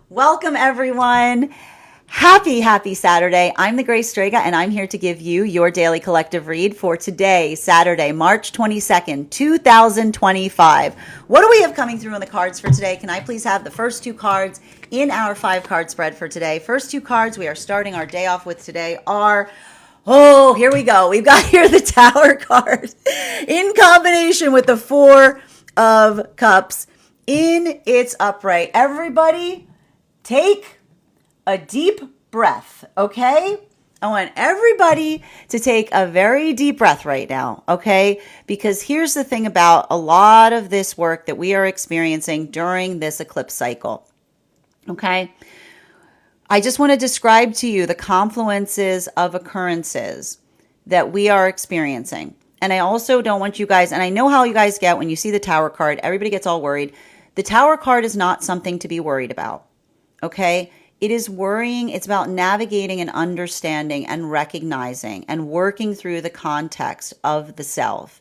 Welcome, everyone. Happy Saturday. I'm the Grace Strega, and I'm here to give you your daily collective read for today, Saturday, March 22nd, 2025. What do we have coming through on the cards for today? Can I please have the first two cards in our 5-card spread for today? First two cards we are starting our day off with today are... Oh, here we go. We've got here the Tower card in combination with the Four of Cups in its upright. Everybody, take a deep breath, okay? I want everybody to take a very deep breath right now, okay? Because here's the thing about a lot of this work that we are experiencing during this eclipse cycle, okay? I just want to describe to you the confluences of occurrences that we are experiencing. And I also don't want you guys, and I know how you guys get when you see the Tower card, everybody gets all worried. The Tower card is not something to be worried about, okay? It is worrying. It's about navigating and understanding and recognizing and working through the context of the self.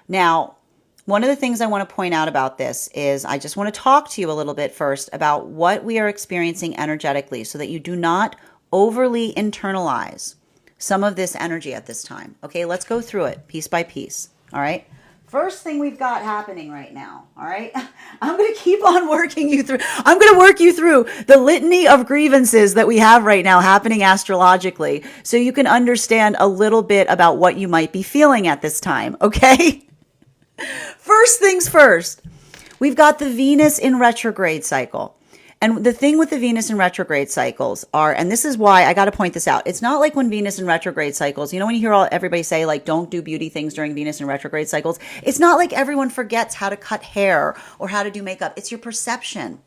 Now, one of the things I want to point out about this is I just want to talk to you a little bit first about what we are experiencing energetically so that you do not overly internalize some of this energy at this time. Okay, let's go through it piece by piece. All right. First thing we've got happening right now, all right? I'm going to keep on working you through. I'm going to work you through the litany of grievances that we have right now happening astrologically so you can understand a little bit about what you might be feeling at this time, okay? First things first, we've got the Venus in retrograde cycle. And the thing with the Venus in retrograde cycles are, and this is why I got to point this out. It's not like when Venus in retrograde cycles, you know, when you hear everybody say like, don't do beauty things during Venus in retrograde cycles. It's not like everyone forgets how to cut hair or how to do makeup. It's your perception.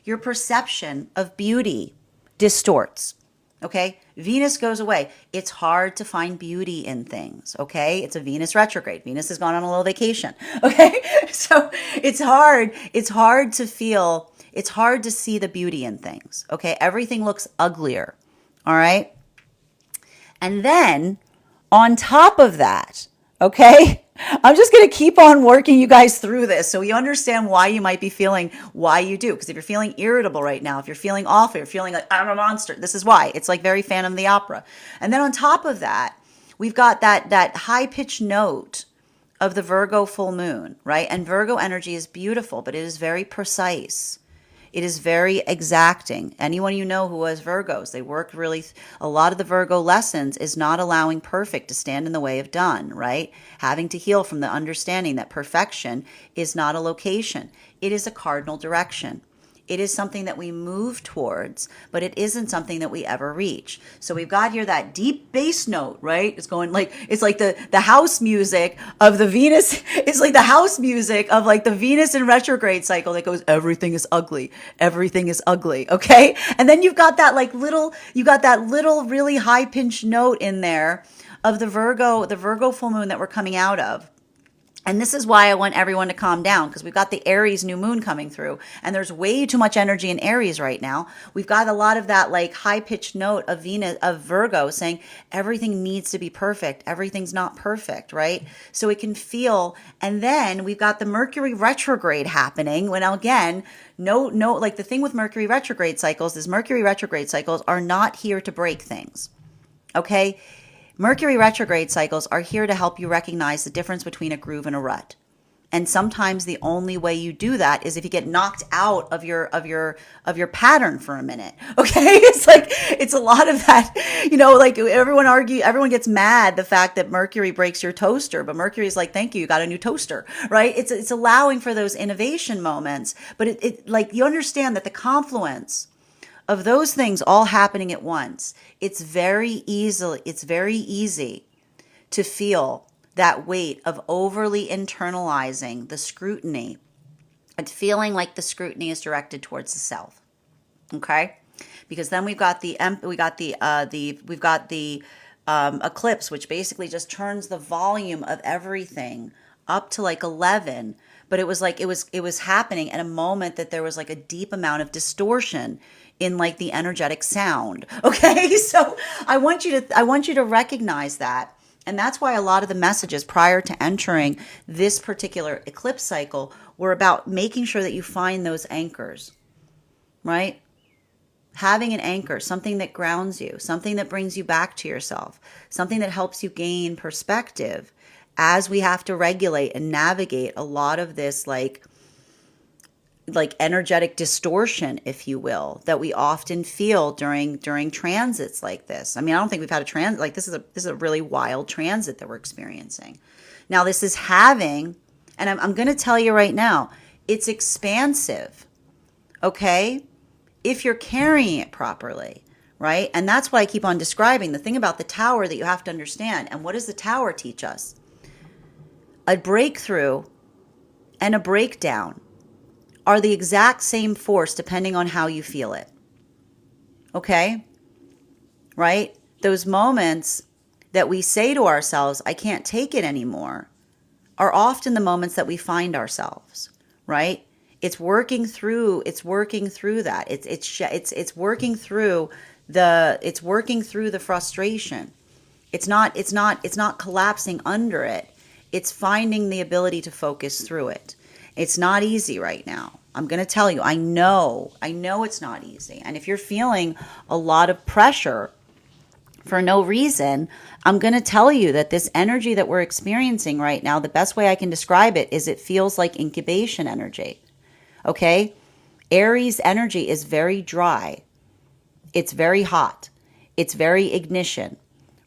Your perception of beauty distorts. Okay. Venus goes away. It's hard to find beauty in things. Okay. It's a Venus retrograde. Venus has gone on a little vacation. Okay. So it's hard. It's hard to feel. It's hard to see the beauty in things. Okay. Everything looks uglier. All right. And then on top of that, okay, I'm just going to keep on working you guys through this so you understand why you might be feeling why you do. Because if you're feeling irritable right now, if you're feeling awful, you're feeling like I'm a monster, this is why. It's like very Phantom of the Opera. And then on top of that, we've got that high-pitched note of the Virgo full moon, right? And Virgo energy is beautiful, but it is very precise. It is very exacting. Anyone you know who has Virgos, they work really, a lot of the Virgo lessons is not allowing perfect to stand in the way of done, right? Having to heal from the understanding that perfection is not a location. It is a cardinal direction. It is something that we move towards, but it isn't something that we ever reach. So we've got here that deep bass note, right? It's going like, it's like the house music of the Venus. It's like the house music of like the Venus in retrograde cycle that goes, everything is ugly. Everything is ugly. Okay. And then you've got that little really high pitched note in there of the Virgo full moon that we're coming out of. And this is why I want everyone to calm down, because we've got the Aries new moon coming through and there's way too much energy in Aries right now. We've got a lot of that like high pitched note of Venus, of Virgo saying everything needs to be perfect. Everything's not perfect, right? So it can feel, and then we've got the Mercury retrograde happening when again, like the thing with Mercury retrograde cycles is Mercury retrograde cycles are not here to break things. Okay. Mercury retrograde cycles are here to help you recognize the difference between a groove and a rut. And sometimes the only way you do that is if you get knocked out of your pattern for a minute. Okay? It's like, it's a lot of that, you know, like everyone gets mad the fact that Mercury breaks your toaster, but Mercury is like, thank you, you got a new toaster, right? It's allowing for those innovation moments, but it like you understand that the confluence of those things all happening at once, it's very easy to feel that weight of overly internalizing the scrutiny and feeling like the scrutiny is directed towards the self. Okay? Because then we've got the eclipse, which basically just turns the volume of everything up to like 11. But it was like it was happening at a moment that there was like a deep amount of distortion in like the energetic sound. Okay. So I want you to recognize that. And that's why a lot of the messages prior to entering this particular eclipse cycle were about making sure that you find those anchors, right? having an anchor, something that grounds you, something that brings you back to yourself, something that helps you gain perspective as we have to regulate and navigate a lot of this like energetic distortion, if you will, that we often feel during transits like this. I mean, I don't think we've had a transit like this is a really wild transit that we're experiencing. Now, this is having, and I'm going to tell you right now, it's expansive, okay? If you're carrying it properly, right? And that's why I keep on describing the thing about the tower that you have to understand. And what does the tower teach us? A breakthrough and a breakdown are the exact same force depending on how you feel it. Okay? Right? Those moments that we say to ourselves, I can't take it anymore, are often the moments that we find ourselves, right? It's working through that. It's working through the frustration. It's not collapsing under it. It's finding the ability to focus through it. It's not easy right now. I'm going to tell you, I know it's not easy. And if you're feeling a lot of pressure for no reason, I'm going to tell you that this energy that we're experiencing right now, the best way I can describe it is it feels like incubation energy. Okay? Aries energy is very dry. It's very hot. It's very ignition,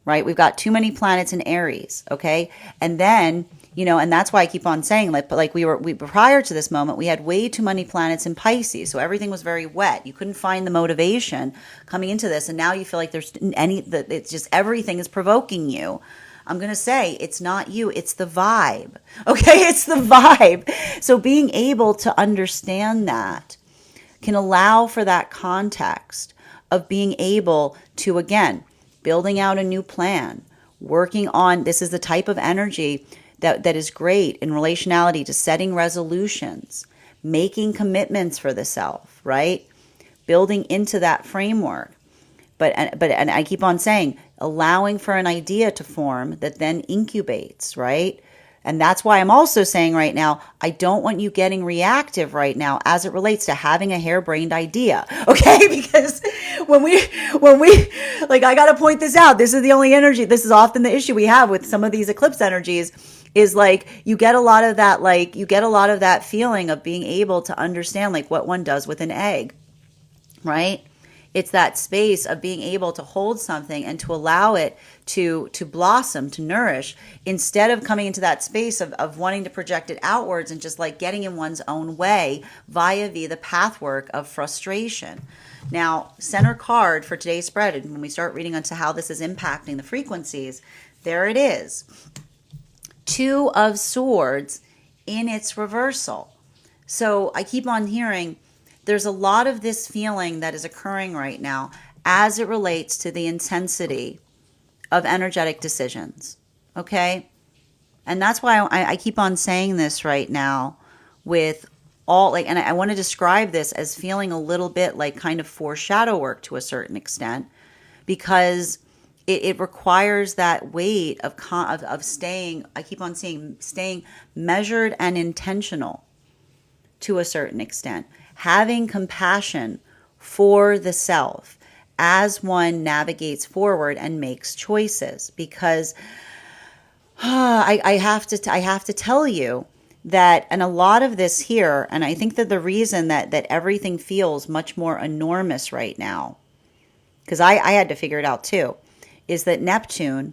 right? We've got too many planets in Aries, okay? And then, and that's why I keep on saying, we prior to this moment, we had way too many planets in Pisces, so everything was very wet. You couldn't find the motivation coming into this, and now you feel like it's just everything is provoking you. I'm going to say it's not you, it's the vibe. Okay, it's the vibe. So being able to understand that can allow for that context of being able to, again, building out a new plan, working on, this is the type of energy that is great in relationality to setting resolutions, making commitments for the self, right? Building into that framework. But I keep on saying, allowing for an idea to form that then incubates, right? And that's why I'm also saying right now, I don't want you getting reactive right now as it relates to having a harebrained idea, okay? Because when we, like, I got to point this out. This is the only energy. This is often the issue we have with some of these eclipse energies is like, you get a lot of that feeling of being able to understand like what one does with an egg, right? It's that space of being able to hold something and to allow it to blossom, to nourish, instead of coming into that space of wanting to project it outwards and just like getting in one's own way via the pathwork of frustration. Now, center card for today's spread, and when we start reading into how this is impacting the frequencies, there it is. 2 of Swords in its reversal. So I keep on hearing there's a lot of this feeling that is occurring right now as it relates to the intensity of energetic decisions, okay? And that's why I keep on saying this right now with all, like, and I want to describe this as feeling a little bit like kind of foreshadow work to a certain extent, because it requires that weight of staying, I keep on saying, staying measured and intentional to a certain extent. Having compassion for the self as one navigates forward and makes choices, because I have to tell you that, and a lot of this here, and I think that the reason that everything feels much more enormous right now, because I had to figure it out too, is that Neptune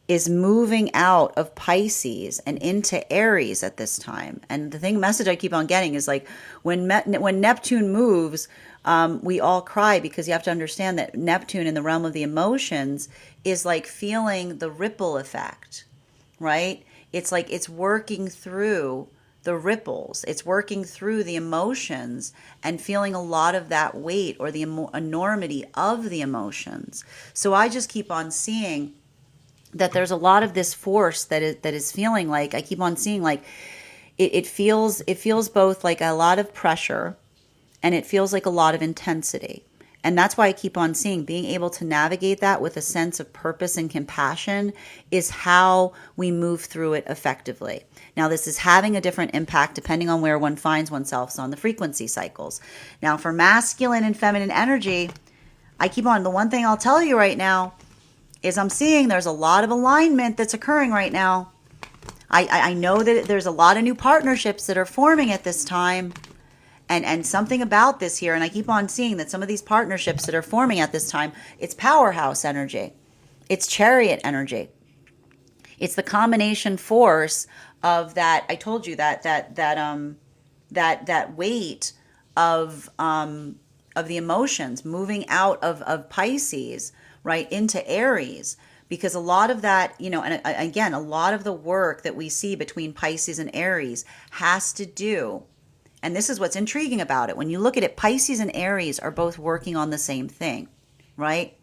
is moving out of Pisces and into Aries at this time. And the message I keep on getting is like, when Neptune moves, we all cry, because you have to understand that Neptune in the realm of the emotions is like feeling the ripple effect, right? It's like it's working through the ripples. It's working through the emotions and feeling a lot of that weight or the enormity of the emotions. So I just keep on seeing that there's a lot of this force that is feeling like, I keep on seeing like it feels both like a lot of pressure and it feels like a lot of intensity. And that's why I keep on seeing being able to navigate that with a sense of purpose and compassion is how we move through it effectively. Now, this is having a different impact depending on where one finds oneself on the frequency cycles. Now, for masculine and feminine energy, I keep on, the one thing I'll tell you right now is I'm seeing there's a lot of alignment that's occurring right now. I know that there's a lot of new partnerships that are forming at this time. And something about this here, and I keep on seeing that some of these partnerships that are forming at this time, it's powerhouse energy. It's chariot energy. It's the combination force of that. I told you that weight of the emotions moving out of Pisces, right, into Aries. Because a lot of that, and again, a lot of the work that we see between Pisces and Aries has to do, and this is what's intriguing about it. When you look at it, Pisces and Aries are both working on the same thing, right?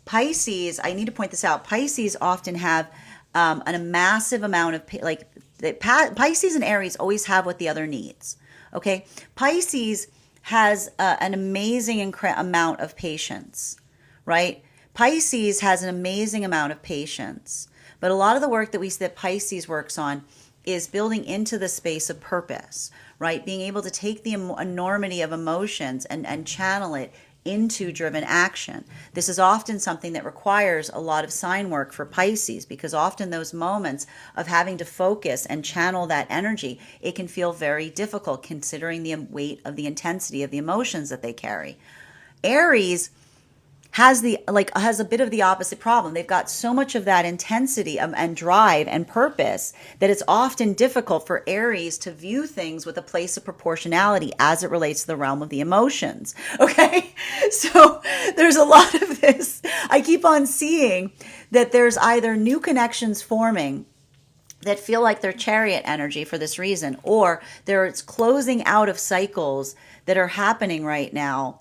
Pisces, I need to point this out. Pisces often have a massive amount of, Pisces and Aries always have what the other needs, okay? Pisces has an amazing amount of patience, right? Pisces has an amazing amount of patience, but a lot of the work that Pisces works on is building into the space of purpose, right? Being able to take the enormity of emotions and channel it into driven action. This is often something that requires a lot of sign work for Pisces, because often those moments of having to focus and channel that energy, it can feel very difficult considering the weight of the intensity of the emotions that they carry. Aries has a bit of the opposite problem. They've got so much of that intensity and drive and purpose that it's often difficult for Aries to view things with a place of proportionality as it relates to the realm of the emotions. Okay? So there's a lot of this. I keep on seeing that there's either new connections forming that feel like they're chariot energy for this reason, or there's closing out of cycles that are happening right now.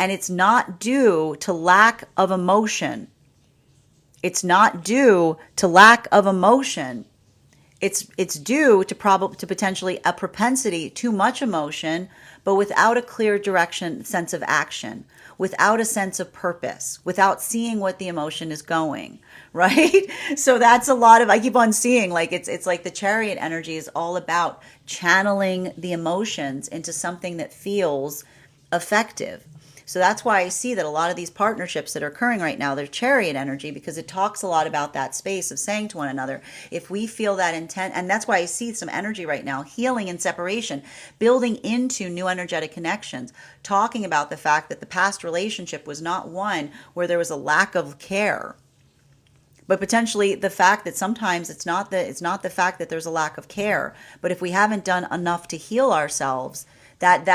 And it's not due to lack of emotion. It's not due to lack of emotion. It's due to potentially a propensity, too much emotion, but without a clear direction, sense of action, without a sense of purpose, without seeing what the emotion is going, right? So that's a lot of, I keep on seeing, like it's like the chariot energy is all about channeling the emotions into something that feels effective. So that's why I see that a lot of these partnerships that are occurring right now, they're chariot energy, because it talks a lot about that space of saying to one another, if we feel that intent, and that's why I see some energy right now, healing and separation, building into new energetic connections, talking about the fact that the past relationship was not one where there was a lack of care, but potentially the fact that sometimes it's not the fact that there's a lack of care, but if we haven't done enough to heal ourselves, that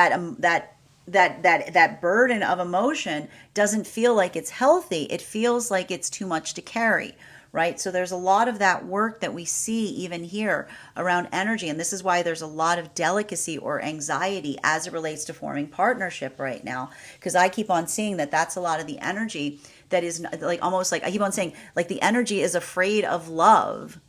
burden of emotion doesn't feel like it's healthy. It feels like it's too much to carry, right? So there's a lot of that work that we see even here around energy. And this is why there's a lot of delicacy or anxiety as it relates to forming partnership right now. Because I keep on seeing that that's a lot of the energy that is like, almost like I keep on saying, like the energy is afraid of love,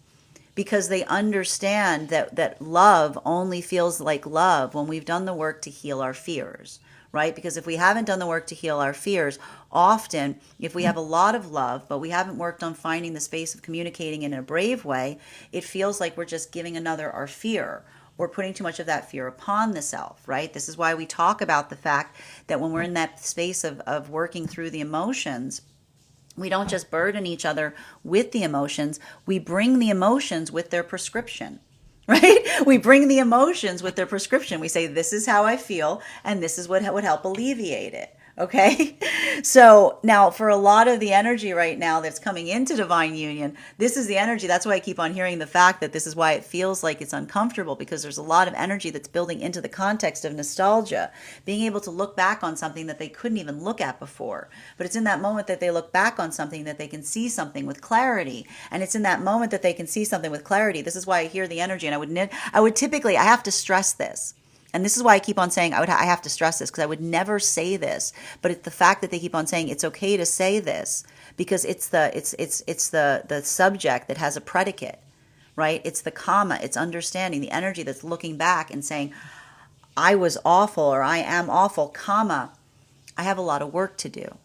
because they understand that love only feels like love when we've done the work to heal our fears, right? Because if we haven't done the work to heal our fears, often if we have a lot of love, but we haven't worked on finding the space of communicating in a brave way, it feels like we're just giving another our fear. We're putting too much of that fear upon the self, right? This is why we talk about the fact that when we're in that space of working through the emotions, we don't just burden each other with the emotions, we bring the emotions with their prescription, right? We bring the emotions with their prescription. We say, this is how I feel, and this is what would help alleviate it. Okay. So now for a lot of the energy right now that's coming into divine union, this is the energy. That's why I keep on hearing the fact that this is why it feels like it's uncomfortable, because there's a lot of energy that's building into the context of nostalgia, being able to look back on something that they couldn't even look at before. But it's in that moment that they look back on something that they can see something with clarity. And it's in that moment that they can see something with clarity. This is why I hear the energy. And I would typically, I have to stress this. And this is why I keep on saying I have to stress this, because I would never say this, but it's the fact that they keep on saying it's okay to say this, because it's the subject that has a predicate, right? It's the comma, it's understanding the energy that's looking back and saying, I was awful, or I am awful, comma, I have a lot of work to do,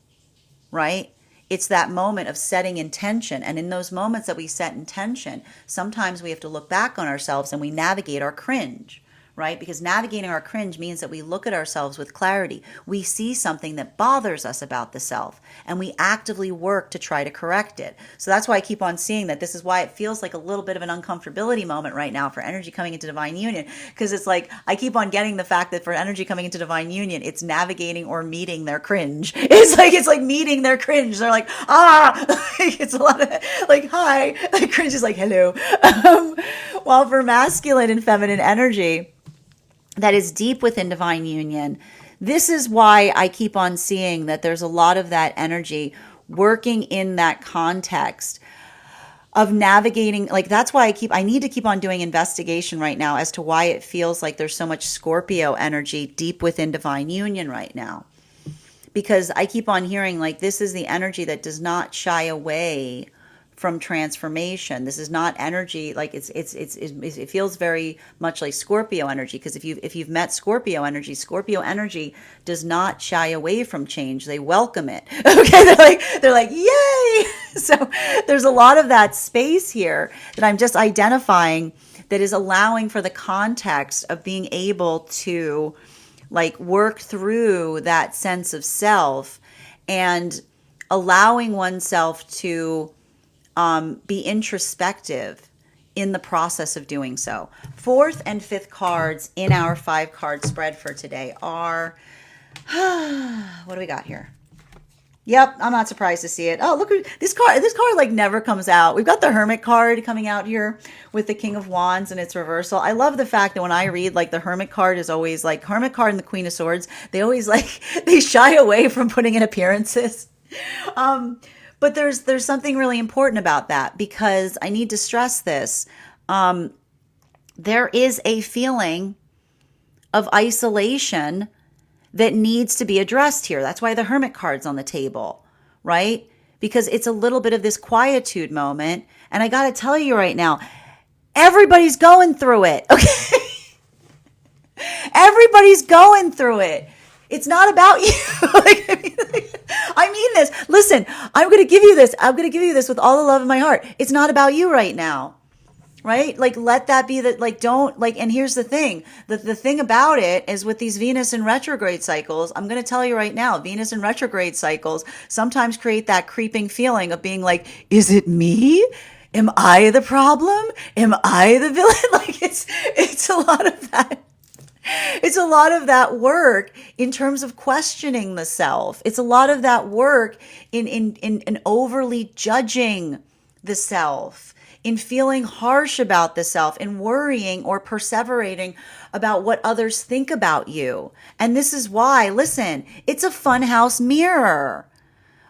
right? It's that moment of setting intention. And in those moments that we set intention, sometimes we have to look back on ourselves and we navigate our cringe, right? Because navigating our cringe means that we look at ourselves with clarity. We see something that bothers us about the self, and we actively work to try to correct it. So that's why I keep on seeing that. This is why it feels like a little bit of an uncomfortability moment right now for energy coming into divine union, because it's like I keep on getting the fact that for energy coming into divine union, it's navigating or meeting their cringe. It's like meeting their cringe. They're like, it's a lot of like, hi. Like cringe is like, hello. While for masculine and feminine energy that is deep within divine union, this is why I keep on seeing that there's a lot of that energy working in that context of navigating. Like that's why I need to keep on doing investigation right now as to why it feels like there's so much Scorpio energy deep within divine union right now. Because I keep on hearing like this is the energy that does not shy away from transformation. This is not energy like it feels very much like Scorpio energy, because if you've met Scorpio energy does not shy away from change. They welcome it. Okay, they're like yay. So there's a lot of that space here that I'm just identifying that is allowing for the context of being able to like work through that sense of self and allowing oneself to be introspective in the process of doing so. Fourth and fifth cards in our 5-card spread for today are, what do we got here? Yep, I'm not surprised to see it. Oh, look at this card. This card like never comes out. We've got the Hermit card coming out here with the King of Wands and its reversal. I love the fact that when I read, like the Hermit card is always like Hermit card and the Queen of Swords. They always like, they shy away from putting in appearances. But there's something really important about that, because I need to stress this. There is a feeling of isolation that needs to be addressed here. That's why the Hermit card's on the table, right? Because it's a little bit of this quietude moment. And I got to tell you right now, everybody's going through it, okay? Everybody's going through it. It's not about you. I mean this. Listen, I'm going to give you this. I'm going to give you this with all the love in my heart. It's not about you right now. Right? Like, let that be that, like, don't, like, and here's the thing. The thing about it is with these Venus in retrograde cycles, I'm going to tell you right now, Venus in retrograde cycles sometimes create that creeping feeling of being like, is it me? Am I the problem? Am I the villain? Like, it's a lot of that. It's a lot of that work in terms of questioning the self. It's a lot of that work in overly judging the self, in feeling harsh about the self, in worrying or perseverating about what others think about you. And this is why, listen, it's a funhouse mirror.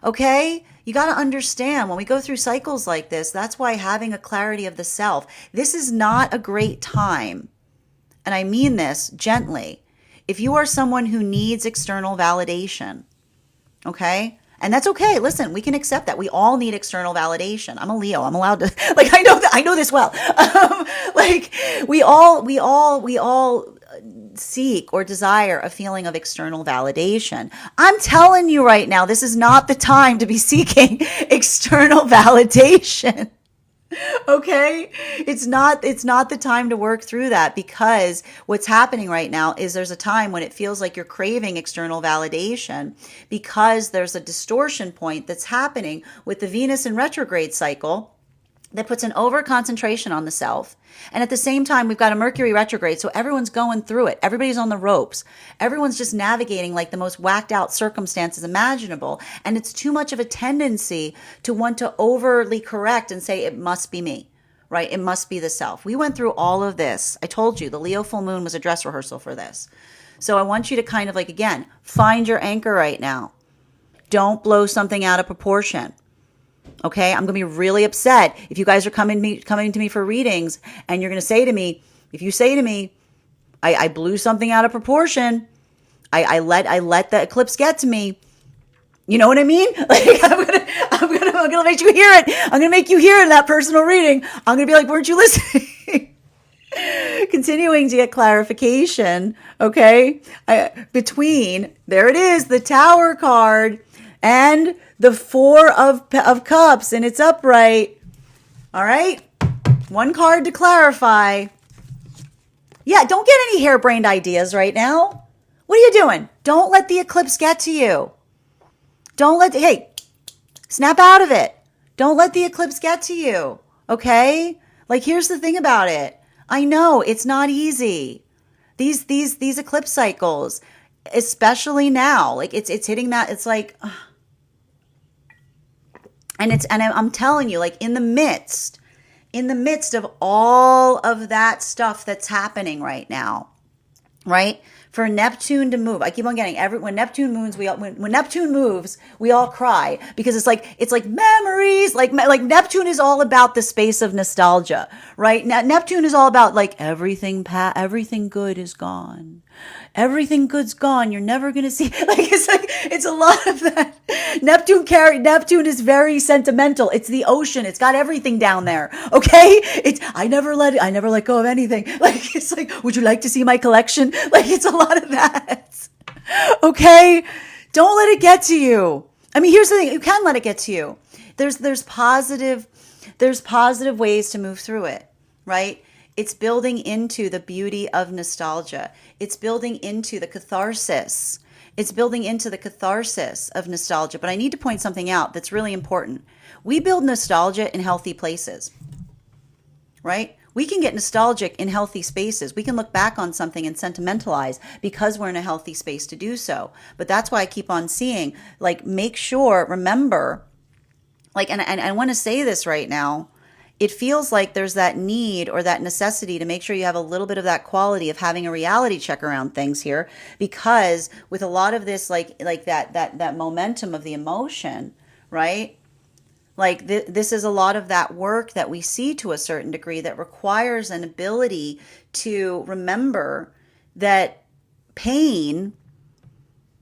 Okay? You got to understand when we go through cycles like this, that's why having a clarity of the self, this is not a great time. And I mean this gently. If you are someone who needs external validation, okay? And that's okay. Listen, we can accept that. We all need external validation. I'm a Leo. I'm allowed to, like, I know this well. Like, we all seek or desire a feeling of external validation. I'm telling you right now, this is not the time to be seeking external validation. Okay? It's not the time to work through that, because what's happening right now is there's a time when it feels like you're craving external validation, because there's a distortion point that's happening with the Venus in retrograde cycle that puts an over concentration on the self. And at the same time, we've got a Mercury retrograde. So everyone's going through it. Everybody's on the ropes. Everyone's just navigating like the most whacked out circumstances imaginable. And it's too much of a tendency to want to overly correct and say, it must be me, right? It must be the self. We went through all of this. I told you the Leo full moon was a dress rehearsal for this. So I want you to kind of like, again, find your anchor right now. Don't blow something out of proportion. Okay, I'm going to be really upset if you guys are coming to me for readings and you're going to say to me, if you say to me, I blew something out of proportion, I let the eclipse get to me. You know what I mean? Like I'm gonna make you hear it. I'm gonna make you hear it in that personal reading. I'm gonna be like, weren't you listening? Continuing to get clarification. Okay, between there it is, the Tower card and the Four of Cups, and it's upright. All right. One card to clarify. Yeah, don't get any harebrained ideas right now. What are you doing? Don't let the eclipse get to you. Hey, snap out of it. Don't let the eclipse get to you. Okay? Like, here's the thing about it. I know it's not easy. These eclipse cycles, especially now, like it's hitting that. It's like, and I'm telling you, like in the midst of all of that stuff that's happening right now, right? For Neptune to move, I keep on getting when Neptune moves, when Neptune moves, we all cry because it's like memories, like Neptune is all about the space of nostalgia, right? Now Neptune is all about like everything good is gone. Everything good's gone. You're never gonna see it's a lot of that. Neptune is very sentimental. It's the ocean. It's got everything down there. Okay? I never let go of anything. Like it's like, would you like to see my collection? Like it's a lot of that. Okay? Don't let it get to you. I mean, here's the thing, you can let it get to you. There's positive ways to move through it, right? It's building into the beauty of nostalgia. It's building into the catharsis. It's building into the catharsis of nostalgia. But I need to point something out that's really important. We build nostalgia in healthy places, right? We can get nostalgic in healthy spaces. We can look back on something and sentimentalize because we're in a healthy space to do so. But that's why I keep on seeing, like, remember, like, and I want to say this right now. It feels like there's that need or that necessity to make sure you have a little bit of that quality of having a reality check around things here, because with a lot of this, like that momentum of the emotion, right? Like this is a lot of that work that we see to a certain degree that requires an ability to remember that pain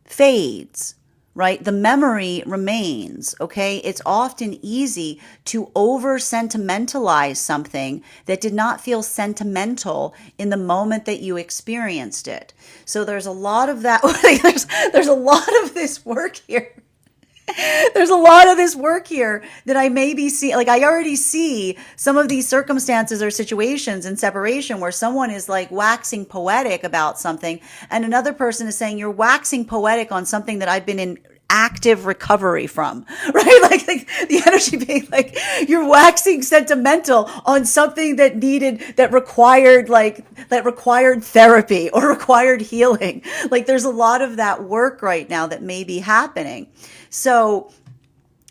fades, right? The memory remains, okay? It's often easy to over sentimentalize something that did not feel sentimental in the moment that you experienced it. So there's a lot of that. There's a lot of this work here. There's a lot of this work here that I maybe see, like I already see some of these circumstances or situations in separation where someone is like waxing poetic about something and another person is saying, you're waxing poetic on something that I've been in active recovery from, right? Like the energy being like, you're waxing sentimental on something that required therapy or required healing. Like there's a lot of that work right now that may be happening. So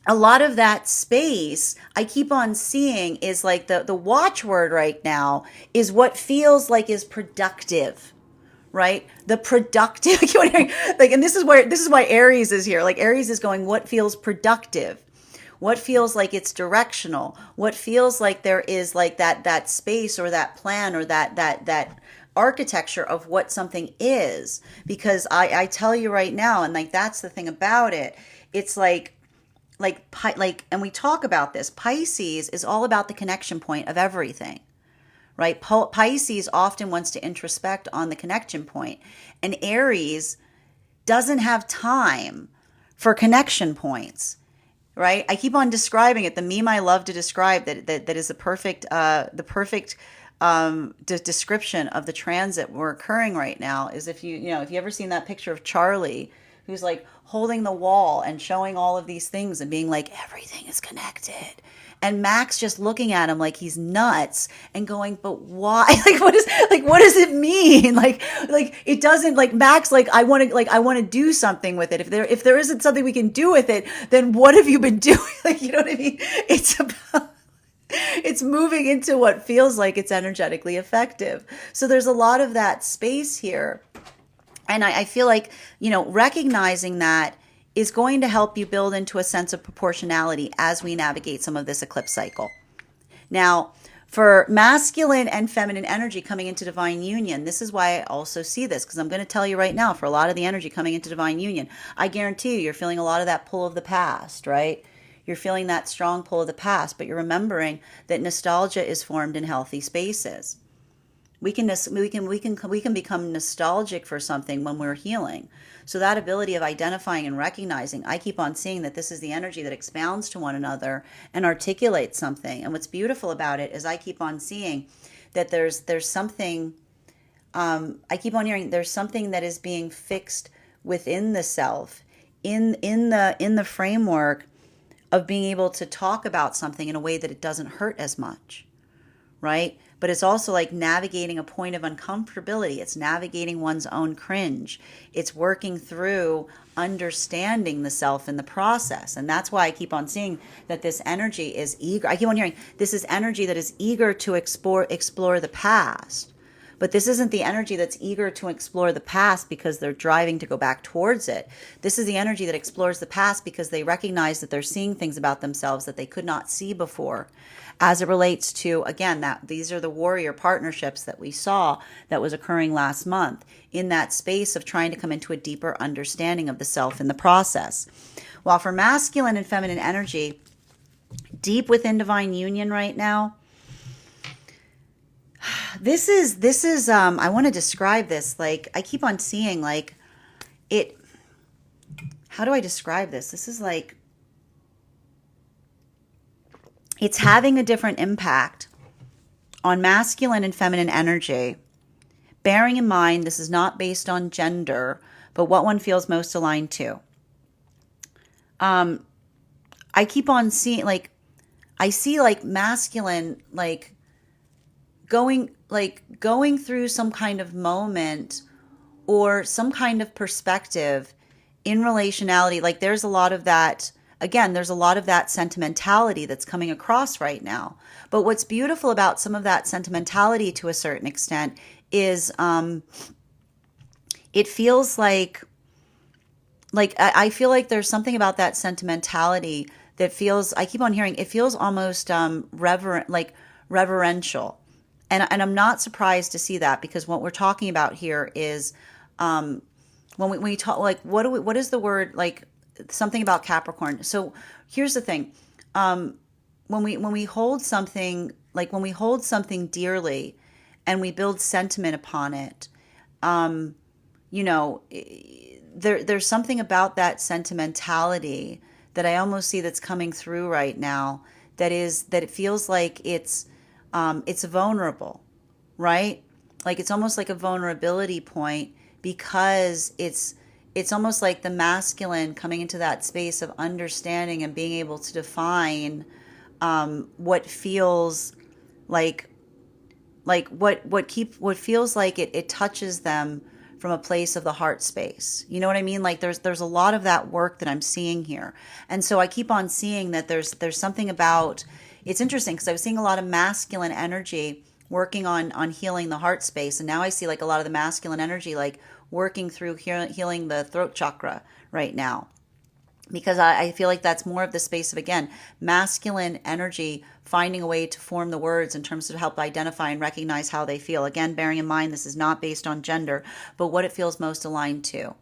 a lot of that space I keep on seeing is like the watchword right now is what feels like is productive, right? The productive, like, and this is why Aries is here. Like Aries is going, what feels productive? What feels like it's directional? What feels like there is like that space or that plan or that architecture of what something is? Because I tell you right now, and like that's the thing about it. It's like, and we talk about this. Pisces is all about the connection point of everything, right? Pisces often wants to introspect on the connection point, and Aries doesn't have time for connection points, right? I keep on describing it. The meme I love to describe that is the perfect description of the transit we're occurring right now is if you ever seen that picture of Charlie who's like holding the wall and showing all of these things and being like, everything is connected. And Max just looking at him like he's nuts and going, but why? What does it mean? Like it doesn't, like Max, I want to do something with it. If there isn't something we can do with it, then what have you been doing? Like, you know what I mean? It's moving into what feels like it's energetically effective. So there's a lot of that space here. And I feel like, recognizing that is going to help you build into a sense of proportionality as we navigate some of this eclipse cycle. Now, for masculine and feminine energy coming into divine union, this is why I also see this, because I'm going to tell you right now, for a lot of the energy coming into divine union, I guarantee you're feeling a lot of that pull of the past, right? You're feeling that strong pull of the past, but you're remembering that nostalgia is formed in healthy spaces. We can become nostalgic for something when we're healing. So that ability of identifying and recognizing, I keep on seeing that this is the energy that expounds to one another and articulates something. And what's beautiful about it is I keep on seeing that there's something I keep on hearing there's something that is being fixed within the self, in the framework of being able to talk about something in a way that it doesn't hurt as much, right? But it's also like navigating a point of uncomfortability. It's navigating one's own cringe. It's working through understanding the self in the process. And that's why I keep on seeing that this energy is eager. I keep on hearing this is energy that is eager to explore the past. But this isn't the energy that's eager to explore the past because they're driving to go back towards it. This is the energy that explores the past because they recognize that they're seeing things about themselves that they could not see before. As it relates to, again, that these are the warrior partnerships that we saw that was occurring last month in that space of trying to come into a deeper understanding of the self in the process. While for masculine and feminine energy, deep within divine union right now, this is I want to describe this, like I keep on seeing like it, how do I describe this? This is like it's having a different impact on masculine and feminine energy, bearing in mind this is not based on gender, but what one feels most aligned to. I keep on seeing like I see like masculine going through some kind of moment or some kind of perspective in relationality. Like there's a lot of that, again, there's a lot of that sentimentality that's coming across right now. But what's beautiful about some of that sentimentality to a certain extent is it feels like I feel like there's something about that sentimentality that feels, I keep on hearing, it feels almost reverential. And I'm not surprised to see that, because what we're talking about here is when we talk, like, what is the word, like something about Capricorn. So here's the thing. When we hold something, like when we hold something dearly and we build sentiment upon it, you know, there's something about that sentimentality that I almost see that's coming through right now, that it feels like it's vulnerable, right? Like it's almost like a vulnerability point, because it's almost like the masculine coming into that space of understanding and being able to define what feels like what feels like it touches them from a place of the heart space. You know what I mean? Like there's a lot of that work that I'm seeing here. And so I keep on seeing that there's something about, it's interesting because I was seeing a lot of masculine energy working on healing the heart space. And now I see like a lot of the masculine energy, like working through healing the throat chakra right now. Because I feel like that's more of the space of, again, masculine energy finding a way to form the words in terms of help identify and recognize how they feel. Again, bearing in mind this is not based on gender, but what it feels most aligned to.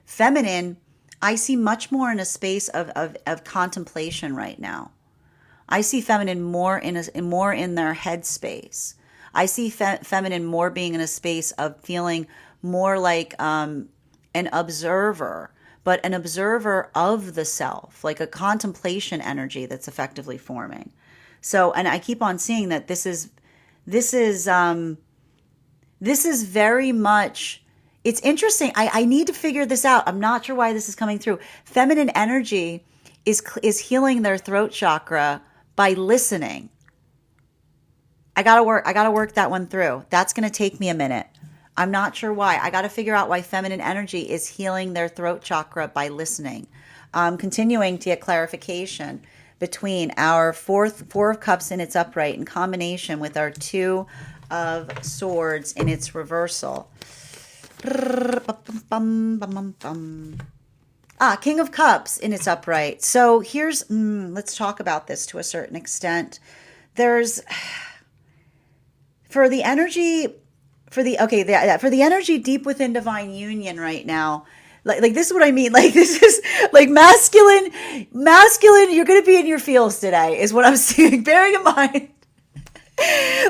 Feminine, I see much more in a space of contemplation right now. I see feminine more in their head space. I see feminine more being in a space of feeling more like an observer, but an observer of the self, like a contemplation energy that's effectively forming. So, and I keep on seeing that this is very much, it's interesting. I need to figure this out. I'm not sure why this is coming through. Feminine energy is healing their throat chakra by listening. I gotta work that one through. That's gonna take me a minute. I'm not sure why. I got to figure out why feminine energy is healing their throat chakra by listening. Continuing to get clarification between our four of cups in its upright in combination with our 2 of swords in its reversal. King of cups in its upright. So here's, let's talk about this to a certain extent. There's, for the energy deep within divine union right now, like this is what I mean. Like this is like masculine. You're going to be in your feels today, is what I'm seeing. Bearing in mind,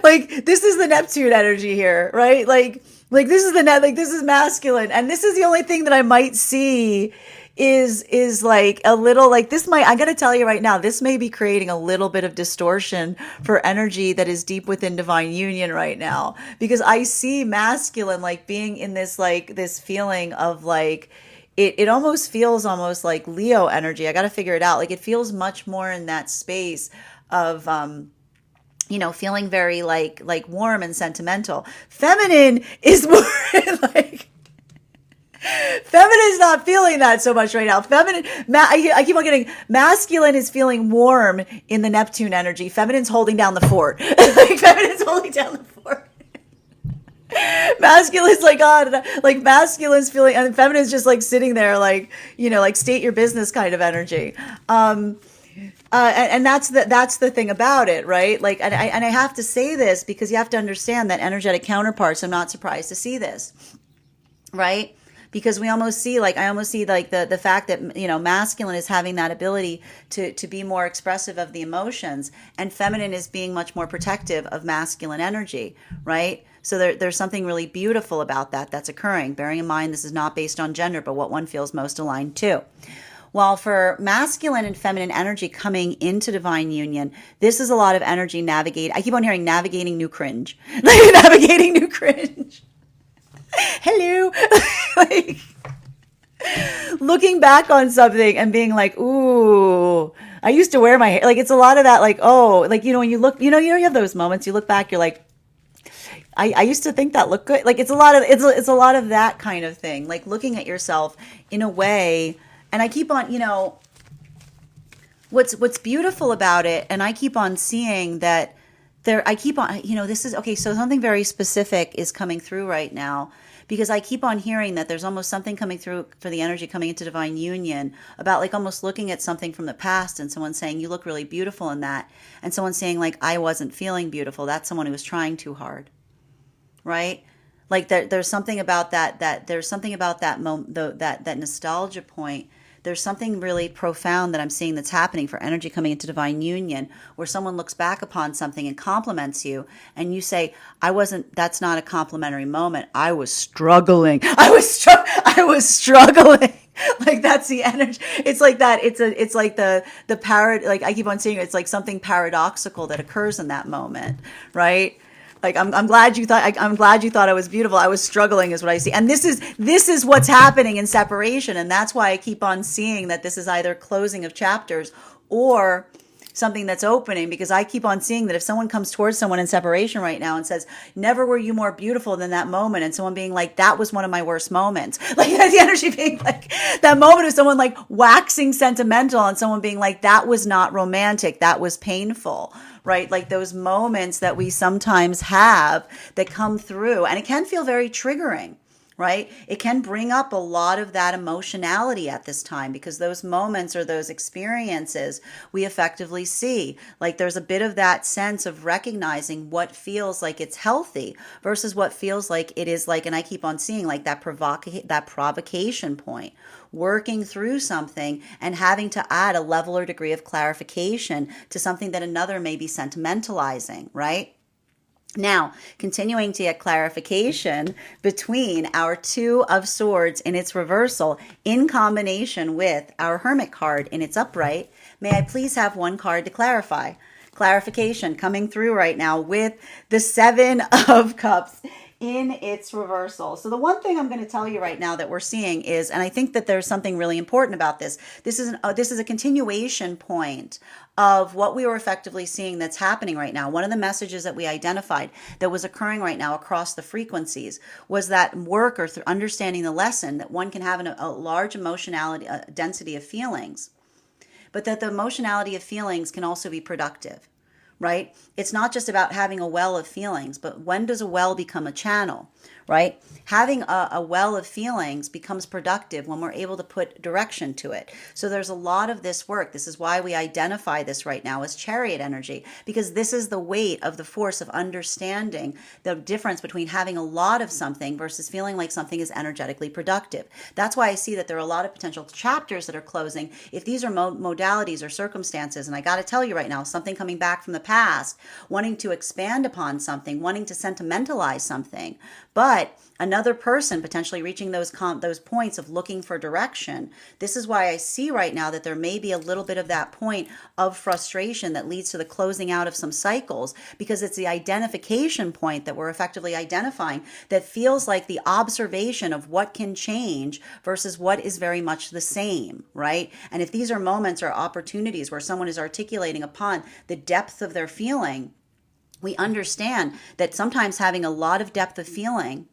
like this is the Neptune energy here, right? Like this is this is masculine, and this is the only thing that I might see is like a little like this might, I got to tell you right now, this may be creating a little bit of distortion for energy that is deep within divine union right now, because I see masculine like being in this like this feeling of like it almost feels almost like Leo energy. I got to figure it out. Like it feels much more in that space of feeling very like warm and sentimental. Feminine is more like feminine's not feeling that so much right now. I keep on getting masculine is feeling warm in the Neptune energy. Feminine's holding down the fort. Like feminine's holding down the fort. Masculine's like God, like masculine's feeling, and feminine's just like sitting there, like like state your business kind of energy. And that's the thing about it, right? Like, and I have to say this because you have to understand that energetic counterparts. I'm not surprised to see this, right? Because I almost see like the fact that masculine is having that ability to be more expressive of the emotions, and feminine is being much more protective of masculine energy, right? So there's something really beautiful about that that's occurring. Bearing in mind this is not based on gender, but what one feels most aligned to. While for masculine and feminine energy coming into divine union, this is a lot of energy I keep on hearing navigating new cringe, like navigating new cringe. Hello. Like looking back on something and being like, ooh, I used to wear my hair. Like it's a lot of that, like, oh, like, when you look, you have those moments, you look back, you're like, I used to think that looked good. Like it's a lot of that kind of thing. Like looking at yourself in a way. And I keep on, what's beautiful about it. And I keep on seeing that this is okay. So something very specific is coming through right now, because I keep on hearing that there's almost something coming through for the energy coming into divine union about like almost looking at something from the past and someone saying, you look really beautiful in that. And someone saying like, I wasn't feeling beautiful. That's someone who was trying too hard. Right? Like there's something about that that nostalgia point. There's something really profound that I'm seeing that's happening for energy coming into divine union, where someone looks back upon something and compliments you, and you say, that's not a complimentary moment. I was struggling. I was struggling. Like that's the energy. It's like that. It's like the like I keep on saying, it's like something paradoxical that occurs in that moment, right? Like I'm glad you thought I was beautiful. I was struggling is what I see. And this is what's happening in separation. And that's why I keep on seeing that this is either closing of chapters or something that's opening, because I keep on seeing that if someone comes towards someone in separation right now and says, never were you more beautiful than that moment, and someone being like, that was one of my worst moments, like that's the energy being like that moment of someone like waxing sentimental and someone being like, that was not romantic, that was painful, right? Like those moments that we sometimes have that come through, and it can feel very triggering, right? It can bring up a lot of that emotionality at this time, because those moments or those experiences we effectively see. Like there's a bit of that sense of recognizing what feels like it's healthy versus what feels like it is like, and I keep on seeing like that provocation point, working through something and having to add a level or degree of clarification to something that another may be sentimentalizing, right? Now, continuing to get clarification between our Two of Swords in its reversal in combination with our Hermit card in its upright, may I please have one card to clarify? Clarification coming through right now with the Seven of Cups in its reversal. So the one thing I'm going to tell you right now that we're seeing is, and I think that there's something really important about this. This is a continuation point of what we were effectively seeing that's happening right now. One of the messages that we identified that was occurring right now across the frequencies was that work or understanding the lesson that one can have a large emotionality, density of feelings, but that the emotionality of feelings can also be productive. Right? It's not just about having a well of feelings, but when does a well become a channel, right? Having a well of feelings becomes productive when we're able to put direction to it. So there's a lot of this work. This is why we identify this right now as chariot energy, because this is the weight of the force of understanding the difference between having a lot of something versus feeling like something is energetically productive. That's why I see that there are a lot of potential chapters that are closing. If these are modalities or circumstances, and I got to tell you right now, something coming back from the past, wanting to expand upon something, wanting to sentimentalize something, but but another person potentially reaching those points of looking for direction. This is why I see right now that there may be a little bit of that point of frustration that leads to the closing out of some cycles, because it's the identification point that we're effectively identifying that feels like the observation of what can change versus what is very much the same, right? And if these are moments or opportunities where someone is articulating upon the depth of their feeling, we understand that sometimes having a lot of depth of feeling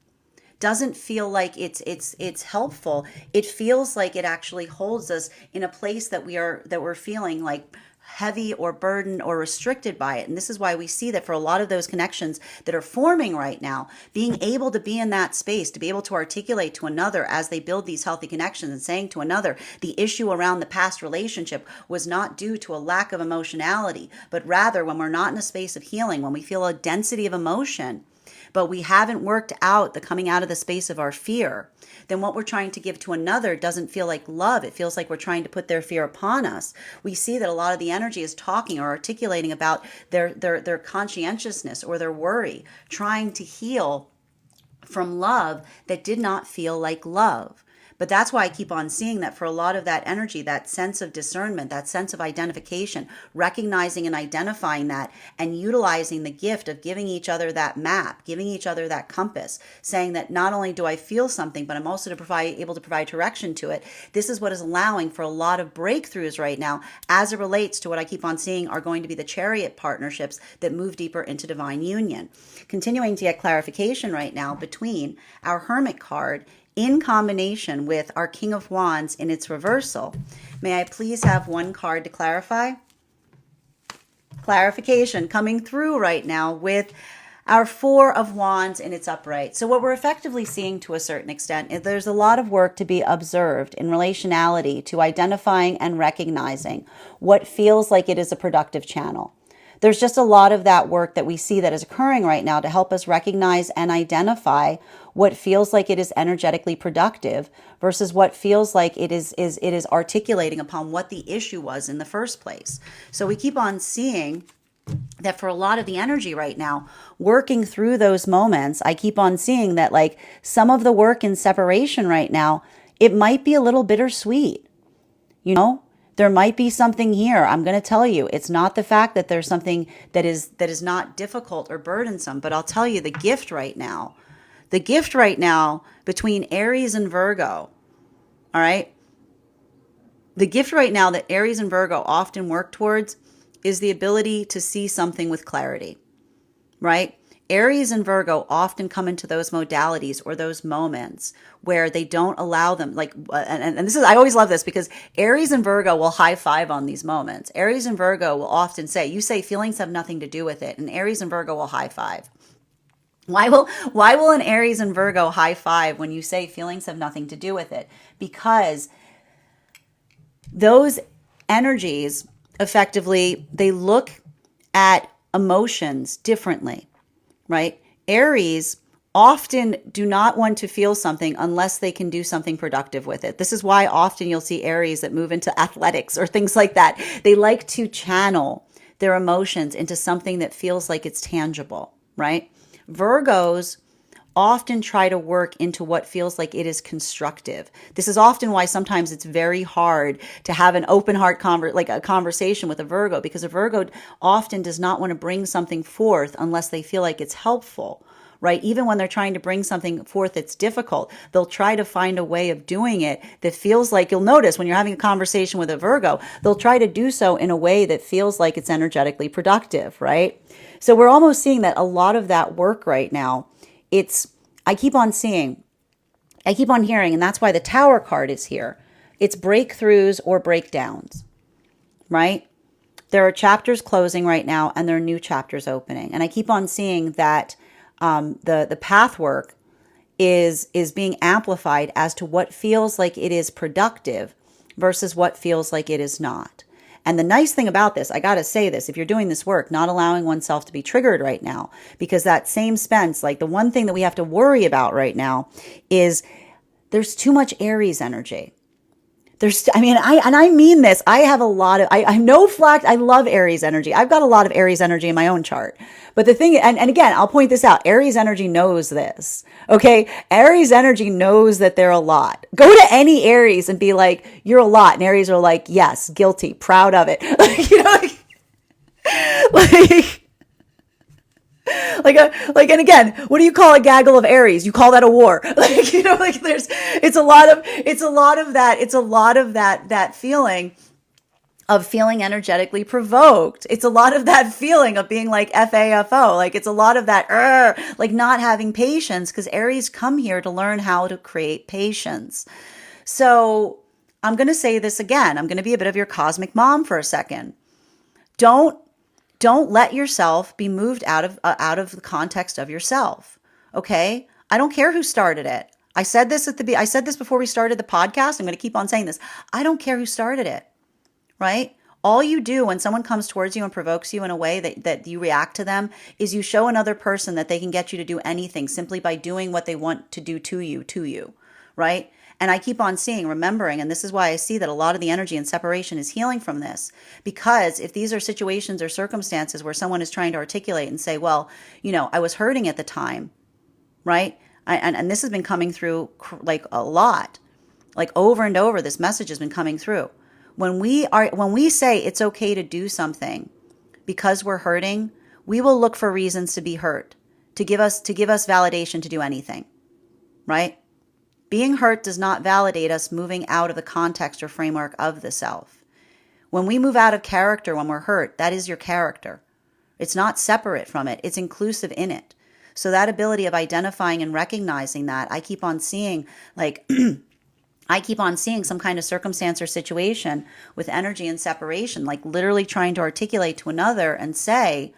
doesn't feel like it's helpful. It feels like it actually holds us in a place that we're feeling like heavy or burdened or restricted by it. And this is why we see that for a lot of those connections that are forming right now, being able to be in that space, to be able to articulate to another as they build these healthy connections and saying to another, the issue around the past relationship was not due to a lack of emotionality, but rather when we're not in a space of healing, when we feel a density of emotion, but we haven't worked out the coming out of the space of our fear, then what we're trying to give to another doesn't feel like love. It feels like we're trying to put their fear upon us. We see that a lot of the energy is talking or articulating about their conscientiousness or their worry, trying to heal from love that did not feel like love. But that's why I keep on seeing that for a lot of that energy, that sense of discernment, that sense of identification, recognizing and identifying that and utilizing the gift of giving each other that map, giving each other that compass, saying that not only do I feel something, but I'm also able to provide direction to it. This is what is allowing for a lot of breakthroughs right now as it relates to what I keep on seeing are going to be the chariot partnerships that move deeper into divine union. Continuing to get clarification right now between our Hermit card in combination with our King of Wands in its reversal. May I please have one card to clarify? Clarification coming through right now with our Four of Wands in its upright. So what we're effectively seeing to a certain extent is there's a lot of work to be observed in relationality to identifying and recognizing what feels like it is a productive channel. There's just a lot of that work that we see that is occurring right now to help us recognize and identify what feels like it is energetically productive versus what feels like it is articulating upon what the issue was in the first place. So we keep on seeing that for a lot of the energy right now, working through those moments, I keep on seeing that like some of the work in separation right now, it might be a little bittersweet, you know? There might be something here. I'm going to tell you, it's not the fact that there's something that is not difficult or burdensome, but I'll tell you the gift right now between Aries and Virgo, all right? The gift right now that Aries and Virgo often work towards is the ability to see something with clarity, right? Aries and Virgo often come into those modalities or those moments where they don't allow them, like, and this is, I always love this because Aries and Virgo will high five on these moments. Aries and Virgo will often say, you say feelings have nothing to do with it, and Aries and Virgo will high five. Why will an Aries and Virgo high five when you say feelings have nothing to do with it? Because those energies effectively, they look at emotions differently. Right? Aries often do not want to feel something unless they can do something productive with it. This is why often you'll see Aries that move into athletics or things like that. They like to channel their emotions into something that feels like it's tangible, right? Virgos often try to work into what feels like it is constructive. This is often why sometimes it's very hard to have an open heart conversation with a Virgo, because a Virgo often does not want to bring something forth unless they feel like it's helpful, right? Even when they're trying to bring something forth that's difficult, they'll try to find a way of doing it that feels like, you'll notice when you're having a conversation with a Virgo, they'll try to do so in a way that feels like it's energetically productive, right? So we're almost seeing that a lot of that work right now, I keep on hearing, and that's why the Tower card is here. It's breakthroughs or breakdowns, right? There are chapters closing right now, and there are new chapters opening. And I keep on seeing that the path work is being amplified as to what feels like it is productive versus what feels like it is not. And the nice thing about this, I got to say this, if you're doing this work, not allowing oneself to be triggered right now, because that same Spence, like the one thing that we have to worry about right now is there's too much Aries energy. I mean this. I have a lot of, I know flax. I love Aries energy. I've got a lot of Aries energy in my own chart. But the thing, and again, I'll point this out. Aries energy knows this. Okay. Aries energy knows that they're a lot. Go to any Aries and be like, you're a lot. And Aries are like, yes, guilty, proud of it. Like, and again, what do you call a gaggle of Aries? You call that a war. It's a lot of that feeling of feeling energetically provoked. It's a lot of that feeling of being like FAFO. Like it's a lot of that, like not having patience, because Aries come here to learn how to create patience. So I'm going to say this again. I'm going to be a bit of your cosmic mom for a second. Don't let yourself be moved out of the context of yourself. Okay? I don't care who started it. I said this before we started the podcast. I'm going to keep on saying this. I don't care who started it. Right? All you do when someone comes towards you and provokes you in a way that you react to them is you show another person that they can get you to do anything simply by doing what they want to do to you, right? And I keep on remembering, and this is why I see that a lot of the energy and separation is healing from this. Because if these are situations or circumstances where someone is trying to articulate and say, well, I was hurting at the time, right? And this has been coming through like a lot, like over and over, this message has been coming through. When we say it's okay to do something because we're hurting, we will look for reasons to be hurt, to give us validation to do anything, right? Being hurt does not validate us moving out of the context or framework of the self. When we move out of character when we're hurt, that is your character. It's not separate from it. It's inclusive in it. So that ability of identifying and recognizing that, I keep on seeing some kind of circumstance or situation with energy and separation, like literally trying to articulate to another and say,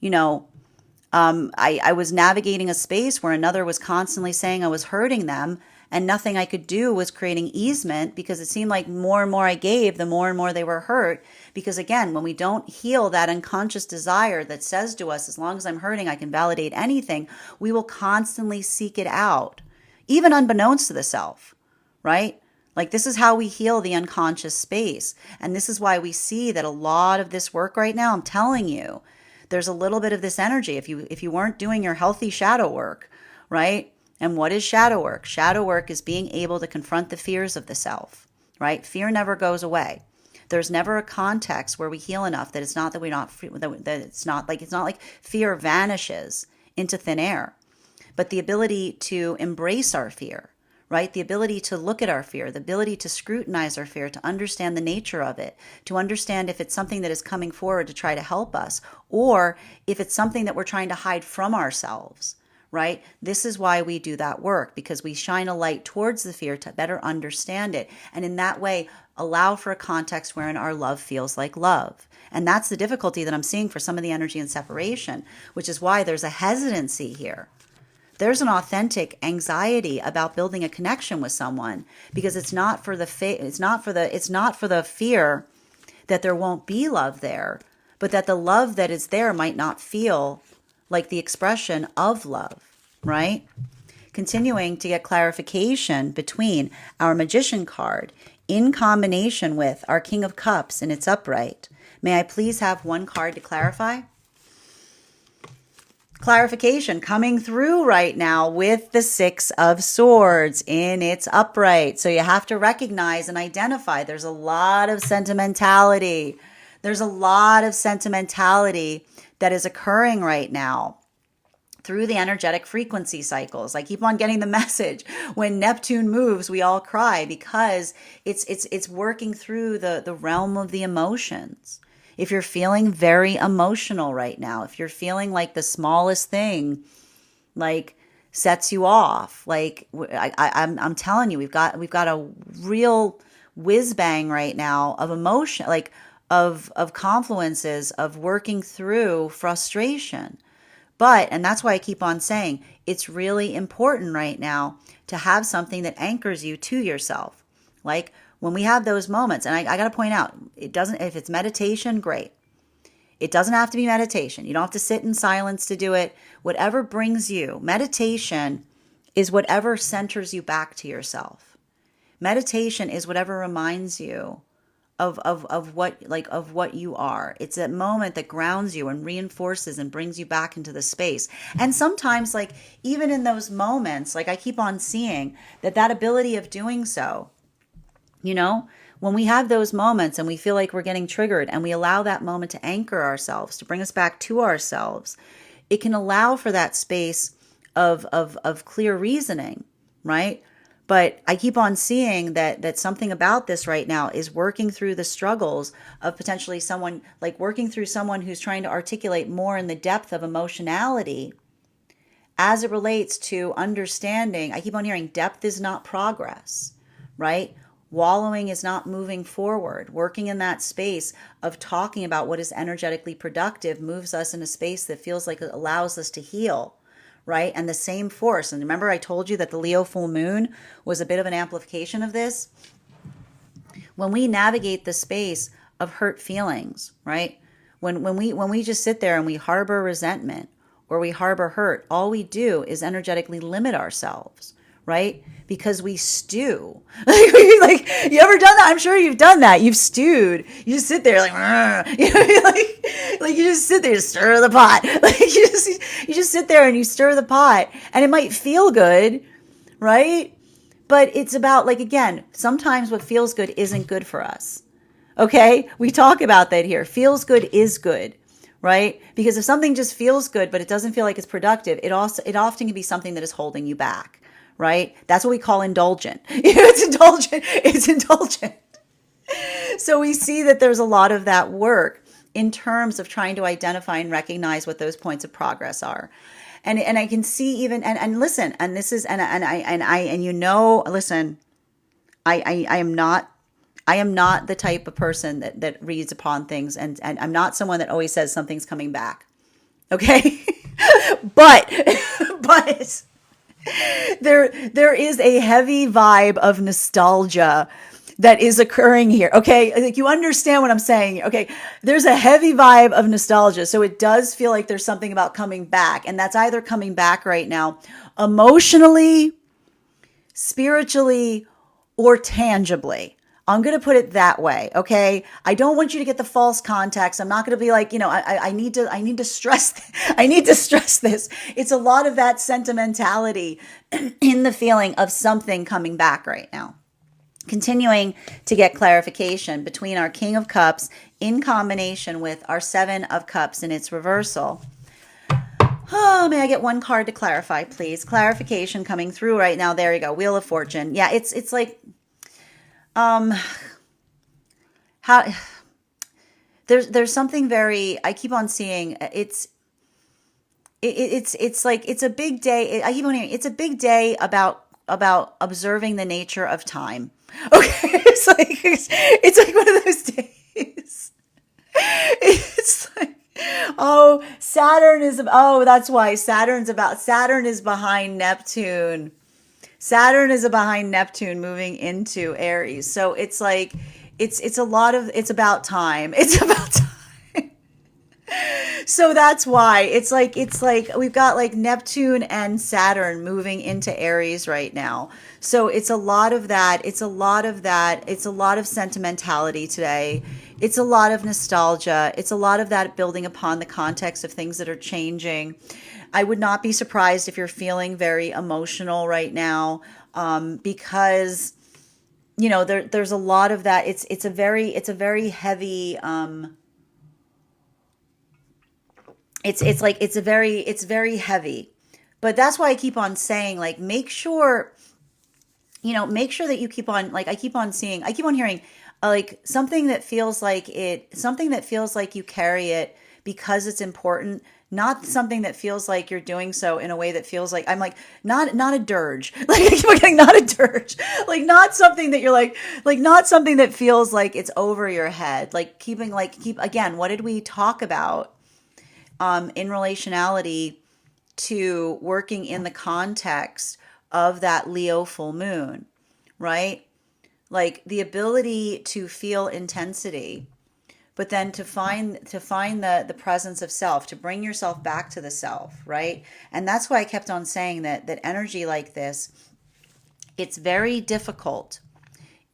I was navigating a space where another was constantly saying I was hurting them, and nothing I could do was creating easement, because it seemed like more and more I gave, the more and more they were hurt. Because again, when we don't heal that unconscious desire that says to us, as long as I'm hurting, I can validate anything, we will constantly seek it out, even unbeknownst to the self, right? Like this is how we heal the unconscious space. And this is why we see that a lot of this work right now, I'm telling you, there's a little bit of this energy. If you weren't doing your healthy shadow work, right? And what is shadow work? Shadow work is being able to confront the fears of the self, right? Fear never goes away. There's never a context where we heal enough that it's not like fear vanishes into thin air, but the ability to embrace our fear, right? The ability to look at our fear, the ability to scrutinize our fear, to understand the nature of it, to understand if it's something that is coming forward to try to help us, or if it's something that we're trying to hide from ourselves, right? This is why we do that work, because we shine a light towards the fear to better understand it. And in that way, allow for a context wherein our love feels like love. And that's the difficulty that I'm seeing for some of the energy and separation, which is why there's a hesitancy here. There's an authentic anxiety about building a connection with someone, because it's not for the fear that there won't be love there, but that the love that is there might not feel like the expression of love, right? Continuing to get clarification between our Magician card in combination with our King of Cups in its upright. May I please have one card to clarify? Clarification coming through right now with the Six of Swords in its upright. So you have to recognize and identify there's a lot of sentimentality. There's a lot of sentimentality that is occurring right now through the energetic frequency cycles. I keep on getting the message. When Neptune moves, we all cry, because it's working through the realm of the emotions. If you're feeling very emotional right now, if you're feeling like the smallest thing like sets you off, like I'm telling you, we've got a real whiz bang right now of emotion, like of confluences of working through frustration. And that's why I keep on saying it's really important right now to have something that anchors you to yourself. Like when we have those moments, and I got to point out, if it's meditation, great. It doesn't have to be meditation. You don't have to sit in silence to do it. Whatever brings you, meditation is whatever centers you back to yourself. Meditation is whatever reminds you of what you are. It's that moment that grounds you and reinforces and brings you back into the space. And sometimes, like, even in those moments, like, I keep on seeing that ability of doing so, you know, when we have those moments and we feel like we're getting triggered and we allow that moment to anchor ourselves, to bring us back to ourselves, it can allow for that space of clear reasoning, right? But I keep on seeing that something about this right now is working through the struggles of potentially someone, like working through someone who's trying to articulate more in the depth of emotionality as it relates to understanding. I keep on hearing depth is not progress, right? Wallowing is not moving forward. Working in that space of talking about what is energetically productive moves us in a space that feels like it allows us to heal, right? And the same force. And remember, I told you that the Leo full moon was a bit of an amplification of this. When we navigate the space of hurt feelings, right? When we just sit there and we harbor resentment or we harbor hurt, all we do is energetically limit ourselves, right? Because we stew. Like, you ever done that? I'm sure you've done that. You've stewed. You just sit there like, you know, like you just sit there, stir the pot. Like you just sit there and you stir the pot, and it might feel good, right? But it's about, like, again, sometimes what feels good isn't good for us. Okay? We talk about that here. Feels good is good, right? Because if something just feels good, but it doesn't feel like it's productive, it often can be something that is holding you back, right? That's what we call indulgent. It's indulgent. It's indulgent. So we see that there's a lot of that work in terms of trying to identify and recognize what those points of progress are. And I can see even, and listen, and this is, and you know, listen, I am not the type of person that reads upon things, and I'm not someone that always says something's coming back. Okay. but there is a heavy vibe of nostalgia that is occurring here. Okay. Like, you understand what I'm saying. Okay. There's a heavy vibe of nostalgia. So it does feel like there's something about coming back, and that's either coming back right now emotionally, spiritually, or tangibly. I'm going to put it that way. Okay. I don't want you to get the false context. I'm not going to be like, I need to stress, I need to stress this. It's a lot of that sentimentality in the feeling of something coming back right now. Continuing to get clarification between our King of Cups in combination with our Seven of Cups in its reversal. Oh, may I get one card to clarify, please? Clarification coming through right now. There you go. Wheel of Fortune. Yeah, it's like, how there's something very, I keep on seeing it's like, it's a big day. I keep on hearing it's a big day about observing the nature of time. Okay. It's like one of those days. It's like, that's why Saturn is behind Neptune. Saturn is behind Neptune moving into Aries. So it's like, it's about time. It's about time. So that's why it's like we've got like Neptune and Saturn moving into Aries right now. So it's a lot of that. It's a lot of sentimentality today. It's a lot of nostalgia. It's a lot of that building upon the context of things that are changing. I would not be surprised if you're feeling very emotional right now, because there's a lot of that. It's a very heavy. It's very heavy. But that's why I keep on saying, like, make sure that you keep on, like, I keep on hearing, like, something that feels like you carry it because it's important, not something that feels like you're doing so in a way that feels like, I'm like, not a dirge. Like, I keep getting not a dirge. Like, not something that you're like not something that feels like it's over your head. Like, again, what did we talk about? In relationality to working in the context of that Leo full moon, right? Like, the ability to feel intensity, but then to find the presence of self, to bring yourself back to the self, right? And that's why I kept on saying that energy like this, it's very difficult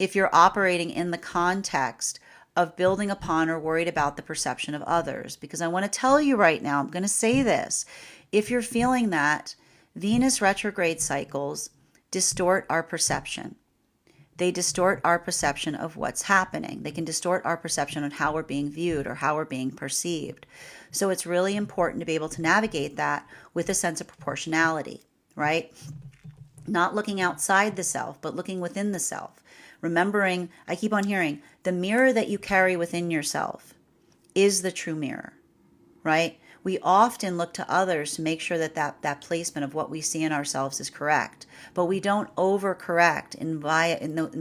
if you're operating in the context of building upon or worried about the perception of others. Because I want to tell you right now, I'm going to say this. If you're feeling that, Venus retrograde cycles distort our perception. They distort our perception of what's happening. They can distort our perception on how we're being viewed or how we're being perceived. So it's really important to be able to navigate that with a sense of proportionality, right? Not looking outside the self, but looking within the self. Remembering, I keep on hearing, the mirror that you carry within yourself is the true mirror, right? We often look to others to make sure that placement of what we see in ourselves is correct, but we don't overcorrect in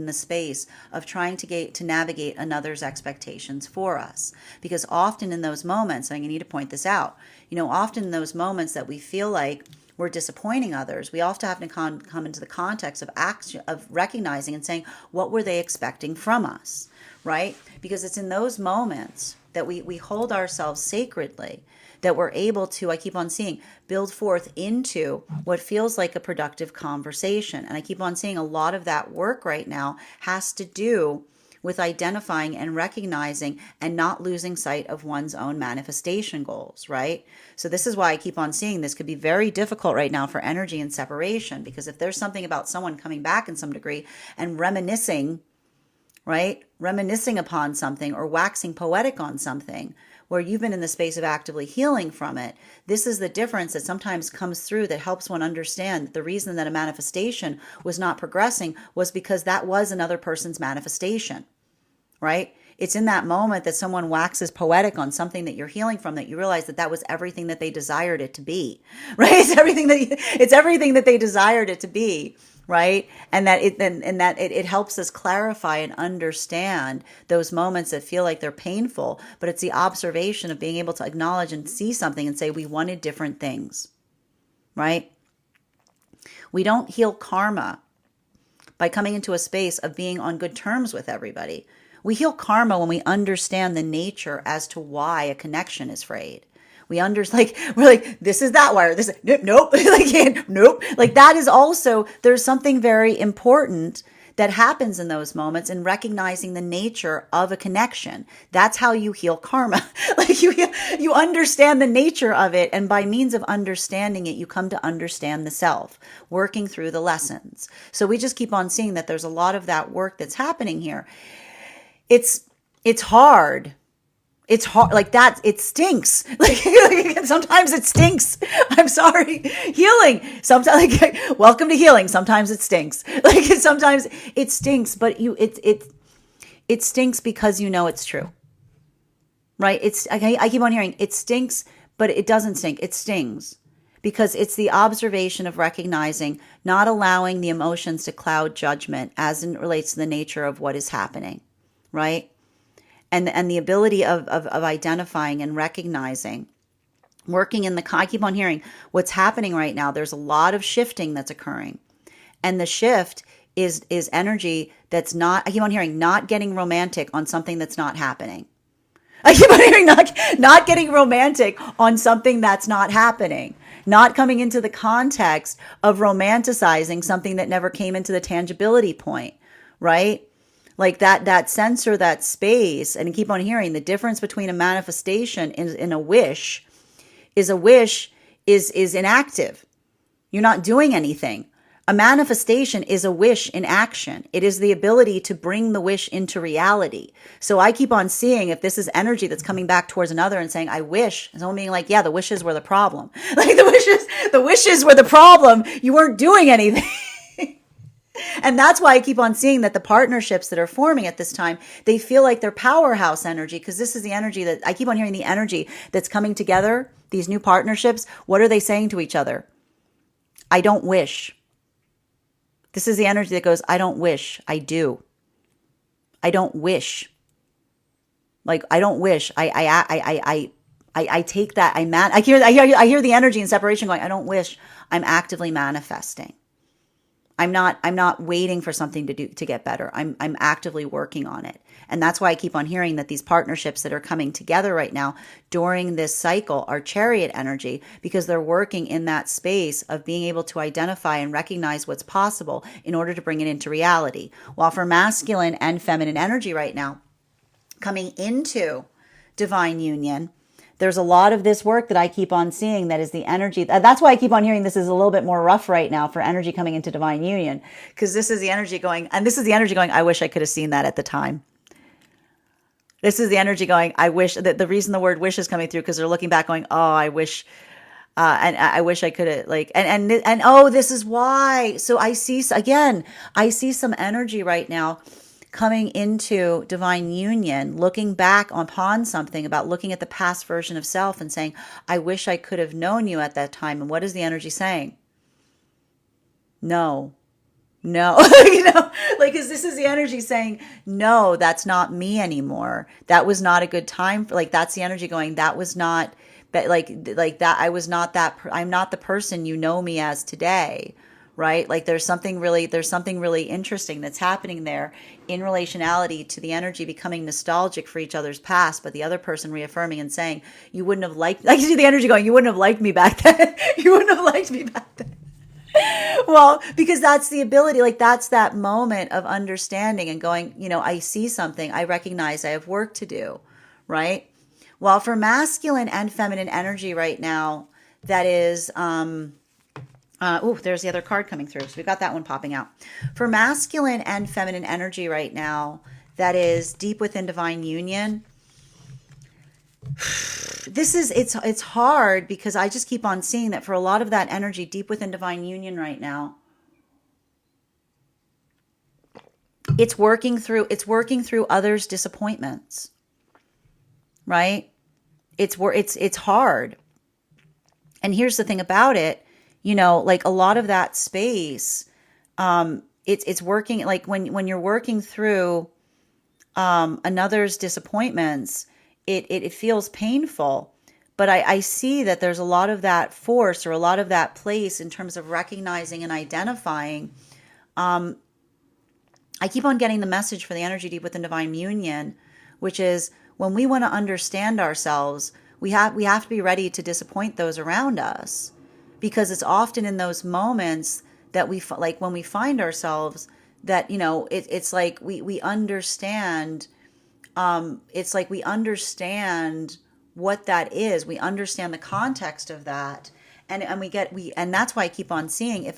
the space of trying to navigate another's expectations for us. Because often in those moments, and I need to point this out, often in those moments that we feel like we're disappointing others, we often have to come into the context of action, of recognizing and saying, what were they expecting from us, right? Because it's in those moments that we hold ourselves sacredly, that we're able to, I keep on seeing, build forth into what feels like a productive conversation. And I keep on seeing a lot of that work right now has to do with identifying and recognizing and not losing sight of one's own manifestation goals, right? So this is why I keep on seeing this could be very difficult right now for energy and separation, because if there's something about someone coming back in some degree and reminiscing, right? Reminiscing upon something or waxing poetic on something where you've been in the space of actively healing from it, this is the difference that sometimes comes through that helps one understand that the reason that a manifestation was not progressing was because that was another person's manifestation, right? It's in that moment that someone waxes poetic on something that you're healing from that you realize that that was everything that they desired it to be, right? It's everything that they desired it to be, right? And that it helps us clarify and understand those moments that feel like they're painful, but it's the observation of being able to acknowledge and see something and say we wanted different things, right? We don't heal karma by coming into a space of being on good terms with everybody. We heal karma when we understand the nature as to why a connection is frayed. We're like, this is that wire. This, nope, nope. Like that is also, there's something very important that happens in those moments in recognizing the nature of a connection. That's how you heal karma. Like you understand the nature of it. And by means of understanding it, you come to understand the self, working through the lessons. So we just keep on seeing that there's a lot of that work that's happening here. It's hard. It's hard, like that. It stinks. Like sometimes it stinks. I'm sorry. Healing. Sometimes, welcome to healing. Sometimes it stinks. Like sometimes it stinks, but it stinks because you know it's true, right? I keep on hearing it stinks, but it doesn't stink. It stings because it's the observation of recognizing, not allowing the emotions to cloud judgment as it relates to the nature of what is happening, right? And the ability of identifying and recognizing, working in I keep on hearing what's happening right now. There's a lot of shifting that's occurring. And the shift is energy that's not, I keep on hearing, not getting romantic on something that's not happening. I keep on hearing not getting romantic on something that's not happening. Not coming into the context of romanticizing something that never came into the tangibility point, right? Like that sense or that space, and keep on hearing the difference between a manifestation and a wish is inactive. You're not doing anything. A manifestation is a wish in action. It is the ability to bring the wish into reality. So I keep on seeing if this is energy that's coming back towards another and saying, I wish, and someone being like, yeah, the wishes were the problem. Like the wishes were the problem. You weren't doing anything. And that's why I keep on seeing that the partnerships that are forming at this time, they feel like they're powerhouse energy, because this is the energy that I keep on hearing, the energy that's coming together, these new partnerships. What are they saying to each other? I don't wish. This is the energy that goes, I don't wish, I do. I don't wish. Like, I don't wish. I take that. I hear the energy in separation going, I don't wish. I'm actively manifesting. I'm not waiting for something to get better. I'm actively working on it. And that's why I keep on hearing that these partnerships that are coming together right now during this cycle are chariot energy, because they're working in that space of being able to identify and recognize what's possible in order to bring it into reality. While for masculine and feminine energy right now, coming into divine union, there's a lot of this work that I keep on seeing that is the energy. That's why I keep on hearing this is a little bit more rough right now for energy coming into divine union, because this is the energy going, I wish I could have seen that at the time. This is the energy going, I wish, that the reason the word wish is coming through, because they're looking back going, oh, I wish, and I wish I could have, like, and oh, this is why. So I see some energy right now coming into divine union, looking back upon something, about looking at the past version of self and saying, I wish I could have known you at that time. And what is the energy saying? No. Because this is the energy saying, no, that's not me anymore. That was not a good time. That's the energy going, that was not, but like that, I was not that, I'm not the person you know me as today. Right? Like there's something really interesting that's happening there in relationality to the energy becoming nostalgic for each other's past, but the other person reaffirming and saying, you wouldn't have liked, I see the energy going, you wouldn't have liked me back then. You wouldn't have liked me back then. Well, because that's the ability, that's that moment of understanding and going, I see something, I recognize I have work to do, right? While for masculine and feminine energy right now, that is, there's the other card coming through. So we've got that one popping out. For masculine and feminine energy right now, that is deep within divine union. It's hard, because I just keep on seeing that for a lot of that energy deep within divine union right now, it's working through others' disappointments, right? It's hard. And here's the thing about it, a lot of that space, it's working, like when you're working through another's disappointments, it feels painful. But I see that there's a lot of that force, or a lot of that place in terms of recognizing and identifying. I keep on getting the message for the energy deep within divine union, which is when we want to understand ourselves, we have to be ready to disappoint those around us, because it's often in those moments that when we find ourselves that, it's like we understand. It's like we understand what that is. We understand the context of that. And that's why I keep on seeing I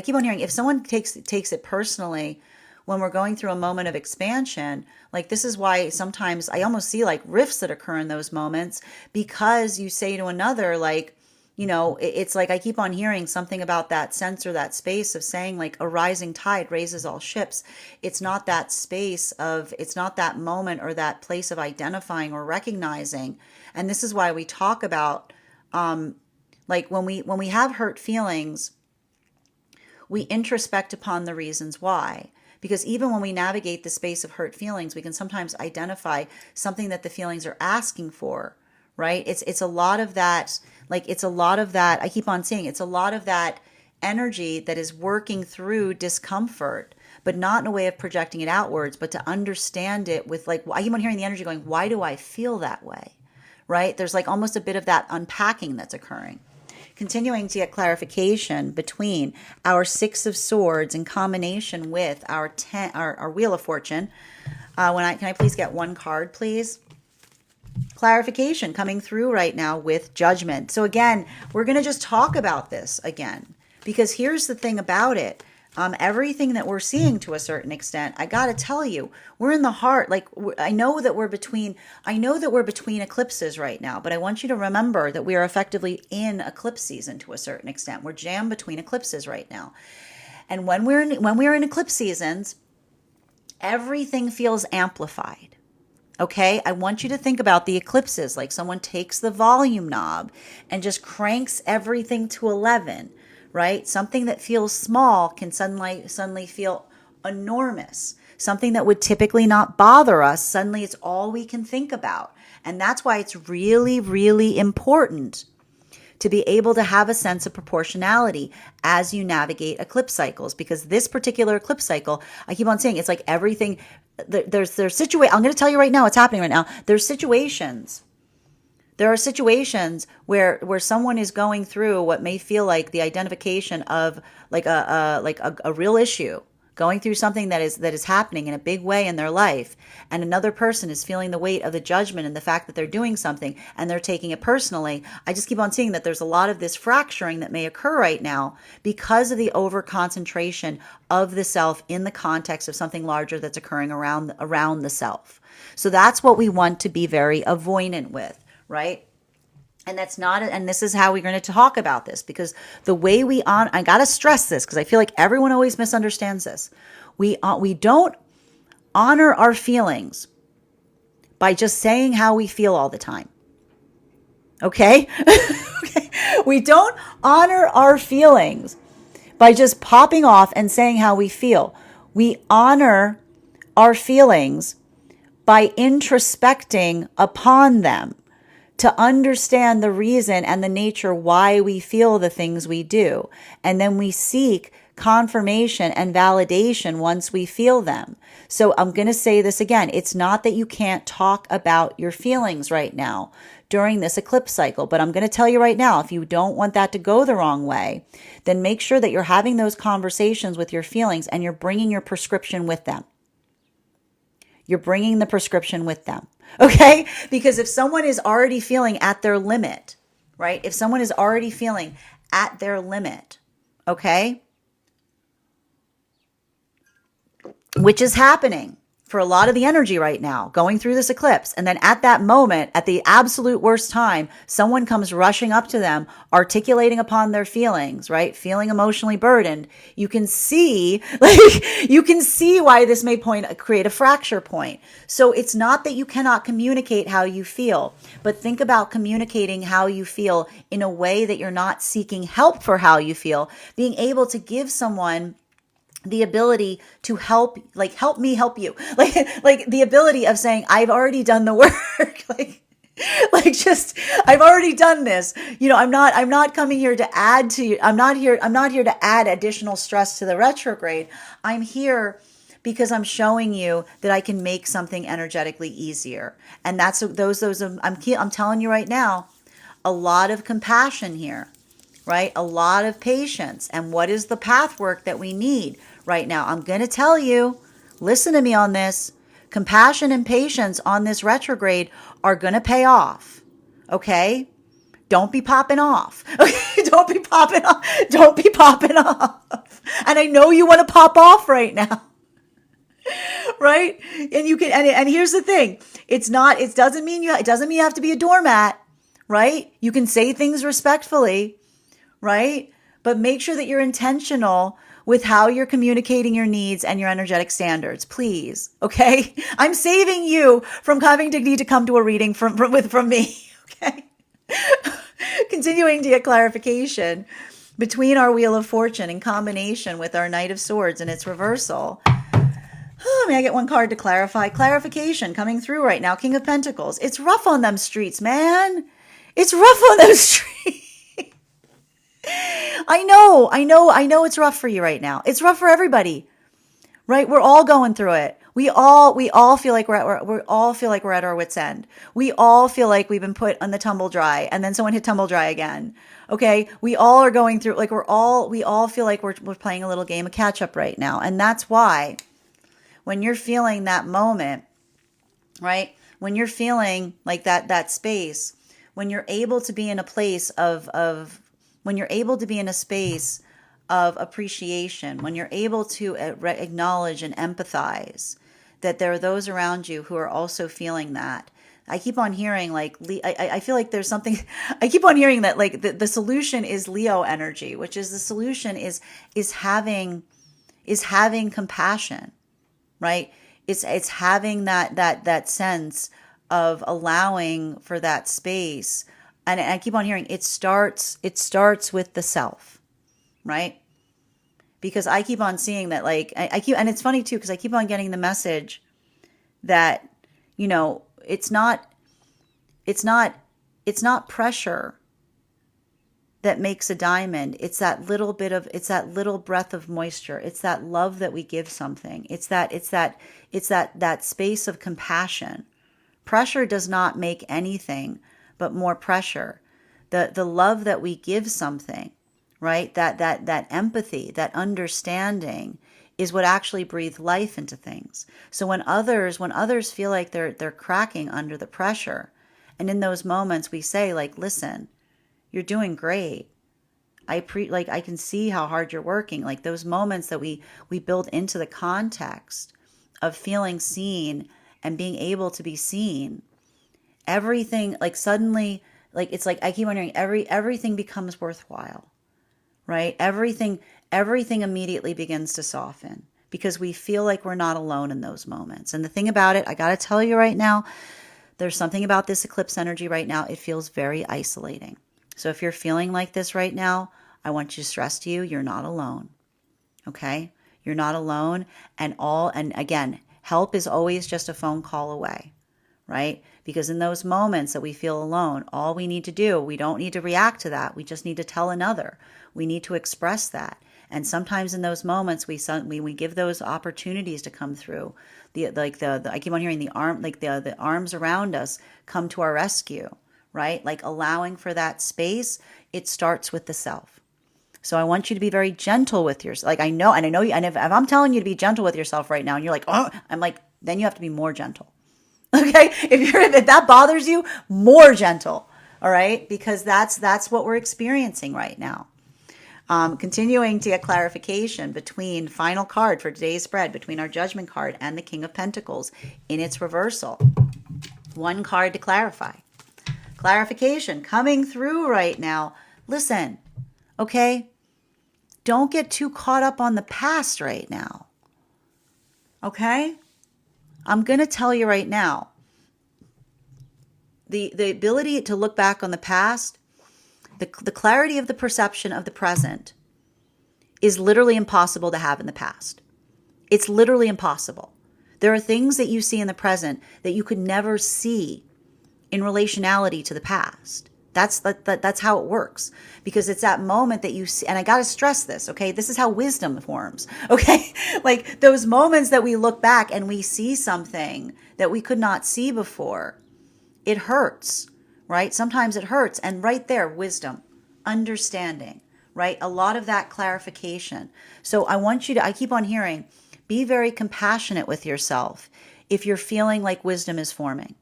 keep on hearing, if someone takes it personally when we're going through a moment of expansion, this is why sometimes I almost see rifts that occur in those moments, because you say to another, it's like I keep on hearing something about that sense or that space of saying, a rising tide raises all ships. It's not that space it's not that moment or that place of identifying or recognizing. And this is why we talk about, when we have hurt feelings, we introspect upon the reasons why. Because even when we navigate the space of hurt feelings, we can sometimes identify something that the feelings are asking for, right? It's a lot of that, I keep on saying, it's a lot of that energy that is working through discomfort, but not in a way of projecting it outwards, but to understand it with, I keep on hearing the energy going, why do I feel that way, right? There's almost a bit of that unpacking that's occurring. Continuing to get clarification between our Six of Swords in combination with our Wheel of Fortune. Can I please get one card, please? Clarification coming through right now with Judgment. So again, we're going to just talk about this again, because here's the thing about it. Everything that we're seeing to a certain extent, I got to tell you, we're in the heart. I know that we're between eclipses right now, but I want you to remember that we are effectively in eclipse season to a certain extent. We're jammed between eclipses right now. And when we're in eclipse seasons, everything feels amplified. Okay, I want you to think about the eclipses like someone takes the volume knob and just cranks everything to 11, right? Something that feels small can suddenly feel enormous. Something that would typically not bother us, suddenly it's all we can think about. And that's why it's really, really important to be able to have a sense of proportionality as you navigate eclipse cycles. Because this particular eclipse cycle, I keep on saying, it's like everything, there's situation. I'm going to tell you right now, what's happening right now. There are situations where someone is going through what may feel like the identification of like a real issue, going through something that is happening in a big way in their life, and another person is feeling the weight of the judgment and the fact that they're doing something and they're taking it personally. I just keep on seeing that there's a lot of this fracturing that may occur right now because of the over concentration of the self in the context of something larger that's occurring around the self. So that's what we want to be very avoidant with, right? And this is how we're going to talk about this, because the way I got to stress this because I feel like everyone always misunderstands this. We don't honor our feelings by just saying how we feel all the time. Okay? Okay. We don't honor our feelings by just popping off and saying how we feel. We honor our feelings by introspecting upon them, to understand the reason and the nature why we feel the things we do. And then we seek confirmation and validation once we feel them. So I'm going to say this again. It's not that you can't talk about your feelings right now during this eclipse cycle, but I'm going to tell you right now, if you don't want that to go the wrong way, then make sure that you're having those conversations with your feelings and you're bringing your prescription with them. You're bringing the prescription with them. Okay? Because if someone is already feeling at their limit, right? If someone is already feeling at their limit, okay? Which is happening for a lot of the energy right now, going through this eclipse. And then at that moment, at the absolute worst time, someone comes rushing up to them, articulating upon their feelings, right? Feeling emotionally burdened. You can see why this may create a fracture point. So it's not that you cannot communicate how you feel, but think about communicating how you feel in a way that you're not seeking help for how you feel, being able to give someone the ability to help me help you, like the ability of saying, I've already done the work, I've already done this. I'm not coming here to add to you. I'm not here to add additional stress to the retrograde. I'm here because I'm showing you that I can make something energetically easier. And that's I'm telling you right now, a lot of compassion here. Right? A lot of patience. And what is the path work that we need right now? I'm going to tell you, listen to me on this. Compassion and patience on this retrograde are going to pay off. Okay? Don't be popping off. Okay? Don't be popping off. Don't be popping off. And I know you want to pop off right now. Right? And you can, and here's the thing. It doesn't mean you have to be a doormat. Right? You can say things respectfully. Right? But make sure that you're intentional with how you're communicating your needs and your energetic standards, please. Okay? I'm saving you from having to need to come to a reading from me. Okay? Continuing to get clarification between our Wheel of Fortune in combination with our Knight of Swords and its reversal. May I get one card to clarify? Clarification coming through right now. King of Pentacles. It's rough on them streets, man. It's rough on them streets. I know it's rough for you right now. It's rough for everybody, right? We're all going through it. We all feel like we're at our wits' end. We all feel like we've been put on the tumble dry and then someone hit tumble dry again. Okay. We all are going through, we all feel like we're playing a little game of catch up right now. And that's why when you're feeling that moment, right? When you're feeling like that space, when you're able to be in a place when you're able to be in a space of appreciation, when you're able to acknowledge and empathize that there are those around you who are also feeling that. I keep on hearing I feel like there's something, I keep on hearing that the solution is Leo energy, which is the solution is having compassion, right? It's having that sense of allowing for that space. And I keep on hearing it starts with the self, right? Because I keep on seeing that and it's funny too, because I keep on getting the message that, it's not pressure. that makes a diamond. It's that little bit of, it's that little breath of moisture. It's that love that we give something. It's that space of compassion. Pressure does not make anything but more pressure. The love that we give something, right? That empathy, that understanding is what actually breathes life into things. So when others feel like they're cracking under the pressure, and in those moments we say, like, listen, you're doing great. I can see how hard you're working. Like those moments that we build into the context of feeling seen and being able to be seen. Everything, like, suddenly, like, it's like I keep wondering, everything becomes worthwhile, right? Everything immediately begins to soften because we feel like we're not alone in those moments. And the thing about it, I got to tell you right now, there's something about this eclipse energy right now. It feels very isolating. So if you're feeling like this right now, I want you to stress to you, you're not alone. Okay? You're not alone. And again, help is always just a phone call away, right? Because in those moments that we feel alone, all we need to do, we don't need to react to that. We just need to tell another. We need to express that. And sometimes in those moments, we give those opportunities to come through. I keep on hearing the arms around us come to our rescue, right? Like allowing for that space. It starts with the self. So I want you to be very gentle with yourself. Like I know, and if I'm telling you to be gentle with yourself right now, and you're like, oh, I'm like, then you have to be more gentle. Okay, if that bothers you, more gentle. All right, because that's what we're experiencing right now. Continuing to get clarification between final card for today's spread, between our Judgment card and the King of Pentacles in its reversal. One card to clarify. Clarification coming through right now. Listen, okay? Don't get too caught up on the past right now. Okay? I'm going to tell you right now. The ability to look back on the past, the clarity of the perception of the present is literally impossible to have in the past. It's literally impossible. There are things that you see in the present that you could never see in relationality to the past. That's how it works, because it's that moment that you see, and I got to stress this, okay? This is how wisdom forms, okay? Like those moments that we look back and we see something that we could not see before. It hurts, right? Sometimes it hurts. And right there, wisdom, understanding, right? A lot of that clarification. So I keep on hearing, be very compassionate with yourself if you're feeling like wisdom is forming,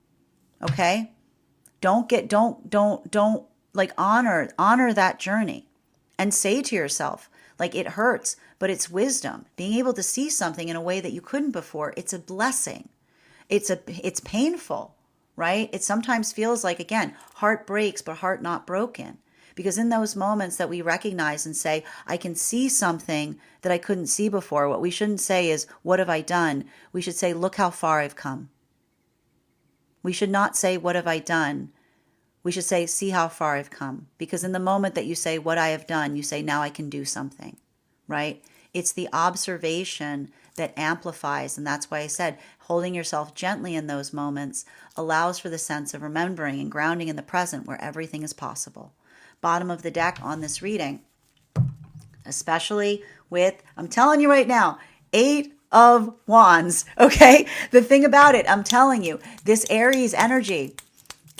okay? Don't like honor that journey and say to yourself, like, it hurts, but it's wisdom. Being able to see something in a way that you couldn't before, it's a blessing. It's painful. Right? It sometimes feels like, again, heart breaks, but heart not broken. Because in those moments that we recognize and say, I can see something that I couldn't see before, what we shouldn't say is, what have I done? We should say, look how far I've come. We should not say, what have I done? We should say, see how far I've come. Because in the moment that you say, what I have done, you say, now I can do something. Right? It's the observation that amplifies. And that's why I said holding yourself gently in those moments allows for the sense of remembering and grounding in the present where everything is possible. Bottom of the deck on this reading, especially with, I'm telling you right now, 8 of Wands. Okay. The thing about it, I'm telling you, this Aries energy,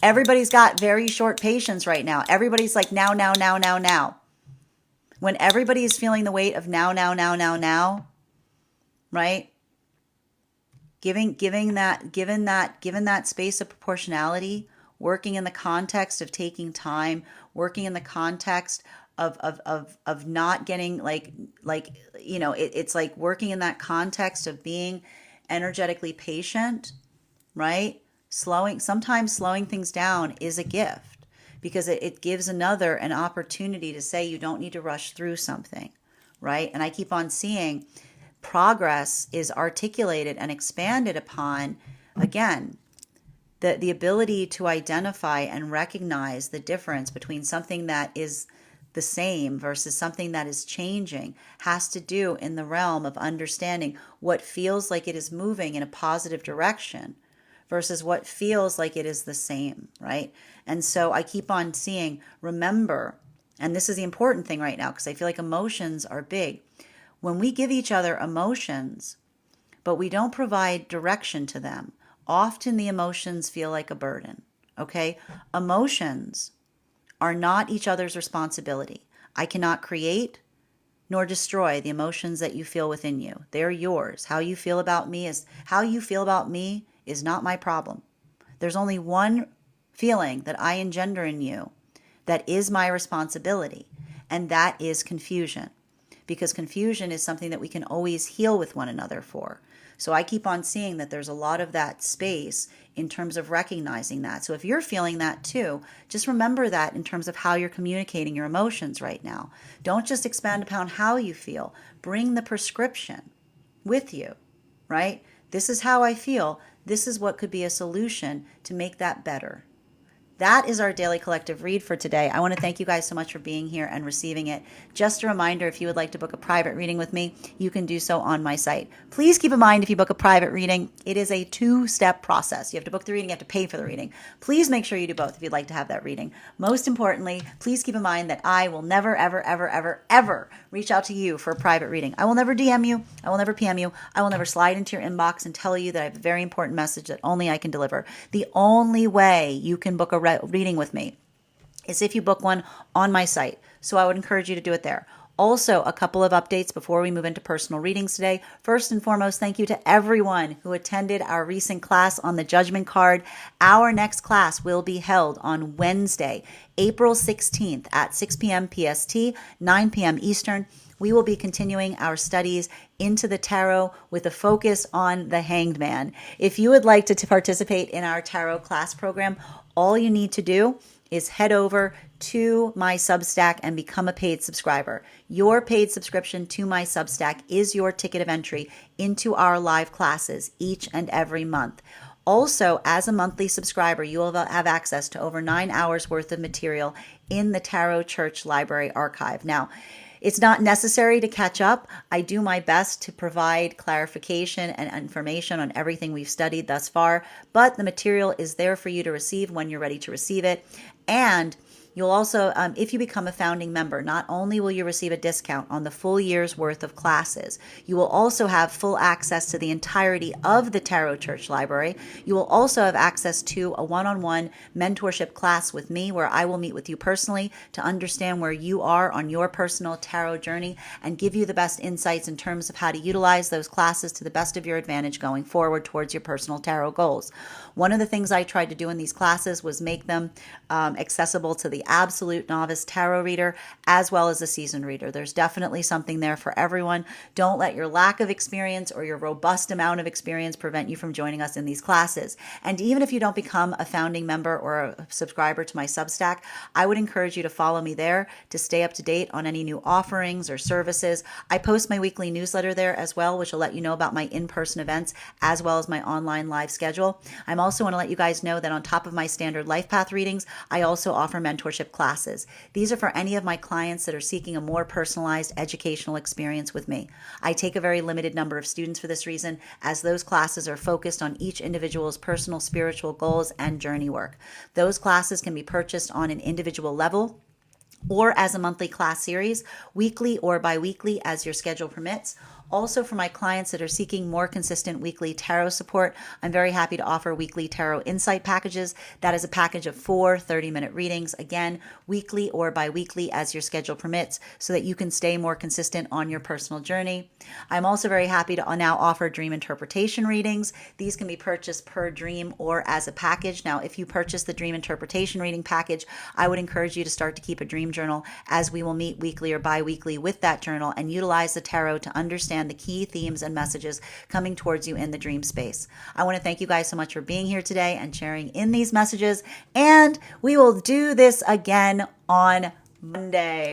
everybody's got very short patience right now. Everybody's like now, now, now, now, now. When everybody is feeling the weight of now, now, now, now, now, right? Given that space of proportionality, working in the context of taking time, working in the context of not getting it's like working in that context of being energetically patient, right? Sometimes slowing things down is a gift, because it gives another an opportunity to say you don't need to rush through something, right? And I keep on seeing progress is articulated and expanded upon, again, the ability to identify and recognize the difference between something that is the same versus something that is changing has to do in the realm of understanding what feels like it is moving in a positive direction versus what feels like it is the same, right? And so I keep on seeing, remember And this is the important thing right now because I feel like emotions are big. When we give each other emotions, but we don't provide direction to them, often the emotions feel like a burden. Okay? Emotions are not each other's responsibility. I cannot create nor destroy the emotions that you feel within you. They're yours. How you feel about me is not my problem. There's only one feeling that I engender in you that is my responsibility, and that is confusion. Because confusion is something that we can always heal with one another for. So I keep on seeing that there's a lot of that space in terms of recognizing that. So if you're feeling that too, just remember that in terms of how you're communicating your emotions right now. Don't just expand upon how you feel. Bring the prescription with you, right? This is how I feel. This is what could be a solution to make that better. That is our daily collective read for today. I want to thank you guys so much for being here and receiving it. Just a reminder, if you would like to book a private reading with me, you can do so on my site. Please keep in mind, if you book a private reading, it is a two-step process. You have to book the reading, you have to pay for the reading. Please make sure you do both if you'd like to have that reading. Most importantly, please keep in mind that I will never, ever, ever, ever, ever reach out to you for a private reading. I will never DM you. I will never PM you. I will never slide into your inbox and tell you that I have a very important message that only I can deliver. The only way you can book a reading with me is if you book one on my site. So I would encourage you to do it there. Also, a couple of updates before we move into personal readings today. First and foremost, thank you to everyone who attended our recent class on the judgment card. Our next class will be held on Wednesday, April 16th at 6 p.m. PST, 9 p.m. Eastern. We will be continuing our studies into the tarot with a focus on the Hanged Man. If you would like to participate in our tarot class program, all you need to do is head over to my Substack and become a paid subscriber. Your paid subscription to my Substack is your ticket of entry into our live classes each and every month. Also, as a monthly subscriber, you will have access to over 9 hours worth of material in the Tarot Church Library Archive. Now, it's not necessary to catch up. I do my best to provide clarification and information on everything we've studied thus far, but the material is there for you to receive when you're ready to receive it. And you'll also, if you become a founding member, not only will you receive a discount on the full year's worth of classes, you will also have full access to the entirety of the Tarot Church Library. You will also have access to a one-on-one mentorship class with me where I will meet with you personally to understand where you are on your personal tarot journey and give you the best insights in terms of how to utilize those classes to the best of your advantage going forward towards your personal tarot goals. One of the things I tried to do in these classes was make them accessible to the absolute novice tarot reader as well as a seasoned reader. There's definitely something there for everyone. Don't let your lack of experience or your robust amount of experience prevent you from joining us in these classes. And even if you don't become a founding member or a subscriber to my Substack, I would encourage you to follow me there to stay up to date on any new offerings or services. I post my weekly newsletter there as well, which will let you know about my in-person events as well as my online live schedule. I'm also want to let you guys know that on top of my standard life path readings, I also offer mentorship classes. These are for any of my clients that are seeking a more personalized educational experience with me. I take a very limited number of students for this reason, as those classes are focused on each individual's personal spiritual goals and journey work. Those classes can be purchased on an individual level or as a monthly class series, weekly or bi-weekly as your schedule permits. Also, for my clients that are seeking more consistent weekly tarot support, I'm very happy to offer weekly tarot insight packages. That is a package of 4 30-minute readings, again, weekly or bi-weekly as your schedule permits, so that you can stay more consistent on your personal journey. I'm also very happy to now offer dream interpretation readings. These can be purchased per dream or as a package. Now, if you purchase the dream interpretation reading package, I would encourage you to start to keep a dream journal, as we will meet weekly or bi-weekly with that journal and utilize the tarot to understand the key themes and messages coming towards you in the dream space. I want to thank you guys so much for being here today and sharing in these messages, and we will do this again on Monday.